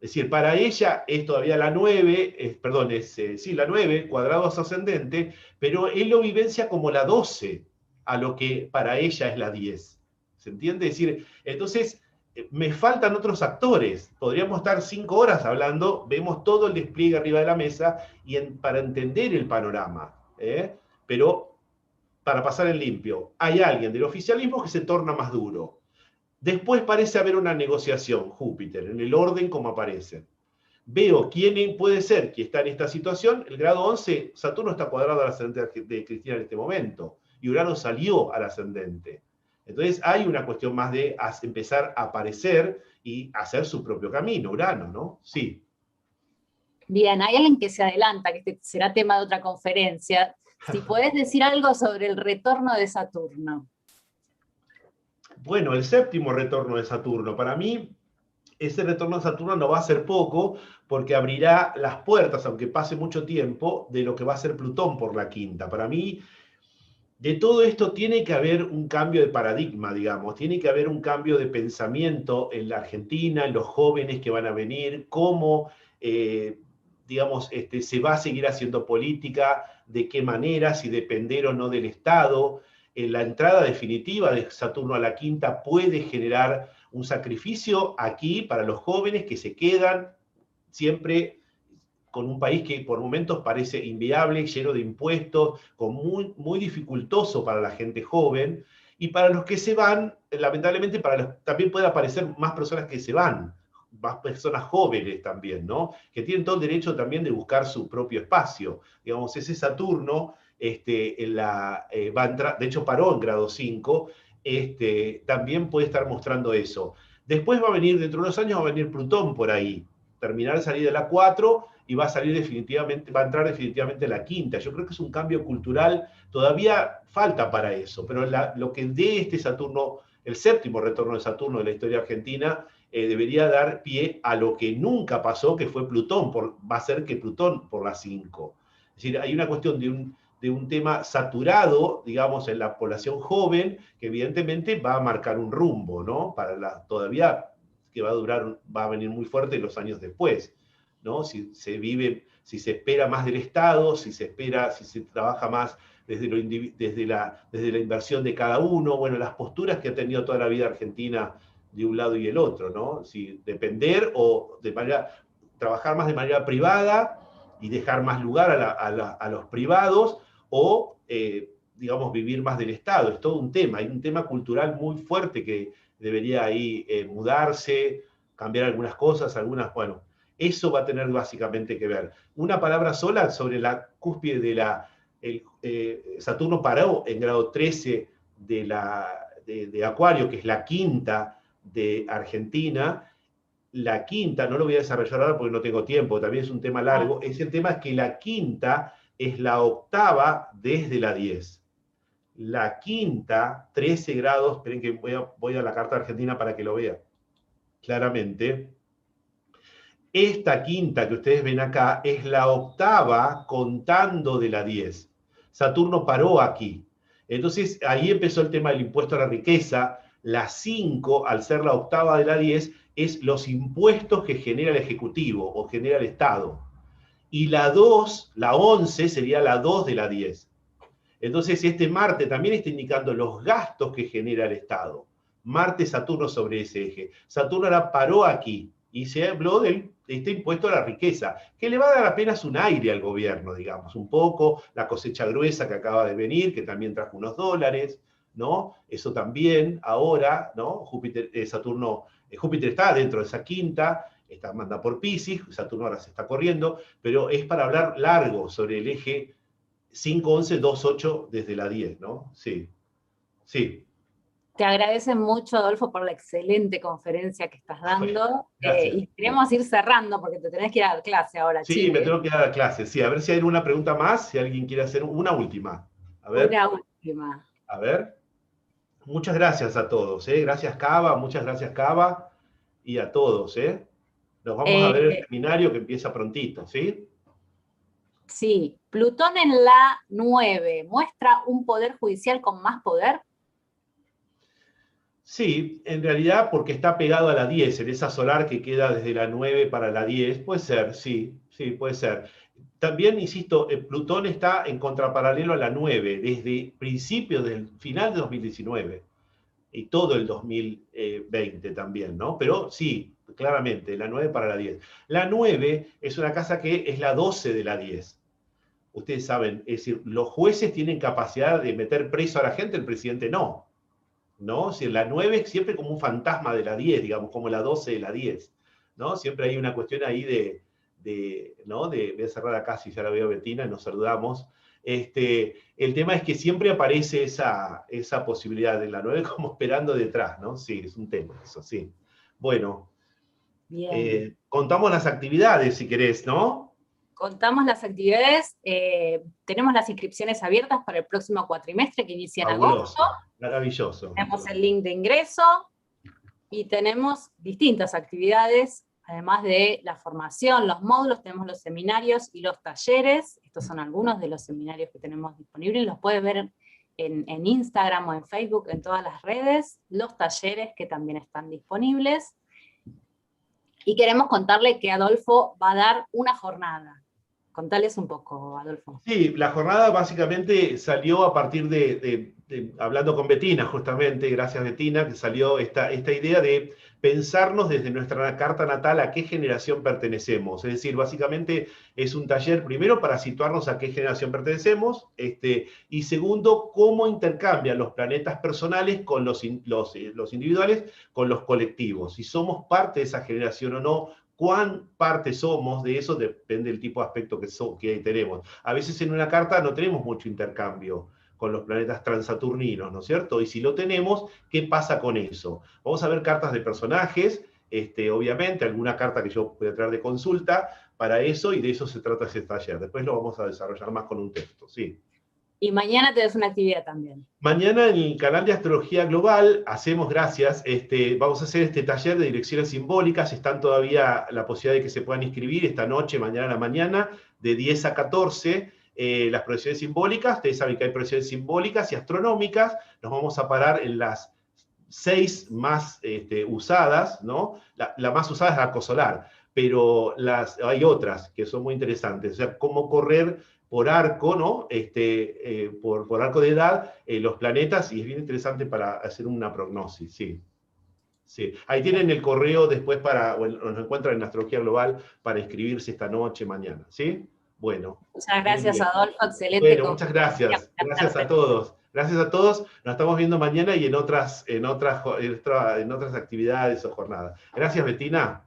Es decir, para ella es todavía la 9, perdón, sí, la 9, cuadrado ascendente, pero él lo vivencia como la 12, a lo que para ella es la 10. ¿Se entiende? Es decir, entonces me faltan otros actores. Podríamos estar 5 horas hablando, vemos todo el despliegue arriba de la mesa para entender el panorama. Pero para pasar en limpio, hay alguien del oficialismo que se torna más duro. Después parece haber una negociación, Júpiter, en el orden como aparece. Veo quién puede ser que está en esta situación. El grado 11, Saturno está cuadrado al ascendente de Cristina en este momento, y Urano salió al ascendente. Entonces hay una cuestión más de empezar a aparecer y hacer su propio camino, Urano, ¿no? Sí. Bien, hay alguien que se adelanta, que este será tema de otra conferencia. Si podés decir algo sobre el retorno de Saturno. Bueno, el séptimo retorno de Saturno. Para mí, ese retorno de Saturno no va a ser poco, porque abrirá las puertas, aunque pase mucho tiempo, de lo que va a ser Plutón por la quinta. Para mí, de todo esto tiene que haber un cambio de paradigma, digamos, tiene que haber un cambio de pensamiento en la Argentina, en los jóvenes que van a venir, cómo, digamos, se va a seguir haciendo política, de qué manera, si depender o no del Estado. La entrada definitiva de Saturno a la quinta puede generar un sacrificio aquí para los jóvenes que se quedan siempre con un país que por momentos parece inviable, lleno de impuestos, muy dificultoso para la gente joven, y para los que se van, lamentablemente también puede aparecer más personas que se van, más personas jóvenes también, ¿no? Que tienen todo el derecho también de buscar su propio espacio. Digamos, ese Saturno va a entrar, de hecho paró en grado 5, también puede estar mostrando eso. Después va a venir, dentro de unos años va a venir Plutón por ahí, terminar de salir de la 4 y va a salir definitivamente, va a entrar definitivamente la quinta. Yo creo que es un cambio cultural, todavía falta para eso, pero lo que dé este Saturno, el séptimo retorno de Saturno de la historia argentina, debería dar pie a lo que nunca pasó, que fue Plutón, va a ser que Plutón por la 5. Es decir, hay una cuestión de un tema saturado, digamos, en la población joven, que evidentemente va a marcar un rumbo, ¿no? Todavía que va a venir muy fuerte los años después, ¿no? Si se espera más del Estado, si se trabaja más desde la inversión de cada uno, bueno, las posturas que ha tenido toda la vida Argentina de un lado y el otro, ¿no? Si depender o trabajar más de manera privada y dejar más lugar a los privados, o, digamos, vivir más del Estado. Es todo un tema, hay un tema cultural muy fuerte que debería ahí mudarse, cambiar algunas cosas, bueno, eso va a tener básicamente que ver. Una palabra sola sobre la cúspide de Saturno paró en grado 13 de Acuario, que es la quinta de Argentina. La quinta, no lo voy a desarrollar ahora porque no tengo tiempo, también es un tema largo, ese tema es que la quinta es la octava desde la 10. La quinta, 13 grados, esperen que voy a la carta argentina para que lo vean claramente. Esta quinta que ustedes ven acá es la octava contando de la 10. Saturno paró aquí. Entonces ahí empezó el tema del impuesto a la riqueza. La 5, al ser la octava de la 10, es los impuestos que genera el Ejecutivo o genera el Estado. Y la 2, la 11, sería la 2 de la 10. Entonces Marte también está indicando los gastos que genera el Estado. Marte, Saturno sobre ese eje. Saturno ahora paró aquí y se habló de este impuesto a la riqueza, que le va a dar apenas un aire al gobierno, digamos, un poco, la cosecha gruesa que acaba de venir, que también trajo unos dólares, ¿no? Eso también, ahora, ¿no? Júpiter está dentro de esa quinta, manda por Piscis, Saturno ahora se está corriendo, pero es para hablar largo sobre el eje 5-11-2-8 desde la 10, ¿no? Sí, sí. Te agradecen mucho, Adolfo, por la excelente conferencia que estás Bueno, dando. gracias. Y queremos ir cerrando porque te tenés que ir a dar clase ahora, Sí, me Chile. tengo que dar a clase. Sí, a ver si hay una pregunta más, si alguien quiere hacer una última. A ver, Una última. a ver. Muchas gracias a todos, ¿eh? Gracias, Cava, muchas gracias, Cava, y a todos, ¿eh? Nos vamos a ver el Eh, seminario que empieza prontito, ¿sí? sí, Plutón en la 9 muestra un poder judicial con más poder. Sí, en realidad porque está pegado a la 10, en esa solar que queda desde la 9 para la 10, puede ser, sí, sí, puede ser. También, insisto, Plutón está en contraparalelo a la 9 desde principios del final de 2019 y todo el 2020 también, ¿no? Pero sí, claramente, la 9 para la 10. La 9 es una casa que es la 12 de la 10. Ustedes saben, es decir, los jueces tienen capacidad de meter preso a la gente, el presidente no. ¿No? Si la 9 es siempre como un fantasma de la 10, digamos, como la 12 de la 10, ¿no? Siempre hay una cuestión ahí ¿no? Voy a cerrar acá, si ya la veo Betina, nos saludamos. El tema es que siempre aparece esa posibilidad de la 9 como esperando detrás, ¿no? Sí, es un tema eso, sí. Bueno, Bien. contamos las actividades, si querés, ¿no? Contamos las actividades. Tenemos las inscripciones abiertas para el próximo cuatrimestre que inicia en agosto. Fabuloso, maravilloso. Tenemos el link de ingreso y tenemos distintas actividades, además de la formación, los módulos, tenemos los seminarios y los talleres. Estos son algunos de los seminarios que tenemos disponibles. Los puedes ver en Instagram o en Facebook, en todas las redes. Los talleres que también están disponibles. Y queremos contarle que Adolfo va a dar una jornada. Contales un poco, Adolfo. Sí, la jornada básicamente salió a partir hablando con Betina, justamente, gracias Betina, que salió esta idea de pensarnos desde nuestra carta natal a qué generación pertenecemos. Es decir, básicamente es un taller, primero, para situarnos a qué generación pertenecemos, y segundo, cómo intercambian los planetas personales con los individuales, con los colectivos. Si somos parte de esa generación o no, cuán parte somos de eso depende del tipo de aspecto que tenemos. A veces en una carta no tenemos mucho intercambio con los planetas transaturninos, ¿no es cierto? Y si lo tenemos, ¿qué pasa con eso? Vamos a ver cartas de personajes, obviamente, alguna carta que yo voy a traer de consulta para eso, y de eso se trata ese taller. Después lo vamos a desarrollar más con un texto, sí. Y mañana tenés una actividad también. Mañana en el canal de Astrología Global hacemos, gracias, vamos a hacer este taller de direcciones simbólicas. Están todavía la posibilidad de que se puedan inscribir esta noche, mañana a la mañana, de 10 a 14. Las proyecciones simbólicas, ustedes saben que hay proyecciones simbólicas y astronómicas. Nos vamos a parar en las 6 más usadas, ¿no? La más usada es la arcosolar, pero hay otras que son muy interesantes. O sea, cómo correr por arco, ¿no? Por arco de edad, los planetas, y es bien interesante para hacer una prognosis, sí. Sí. Ahí tienen el correo después nos encuentran en Astrología Global para inscribirse esta noche, mañana, ¿sí? Bueno. Muchas gracias, Adolfo, excelente. Bueno, muchas gracias. Gracias a todos. Gracias a todos. Nos estamos viendo mañana y en otras actividades o jornadas. Gracias, Betina.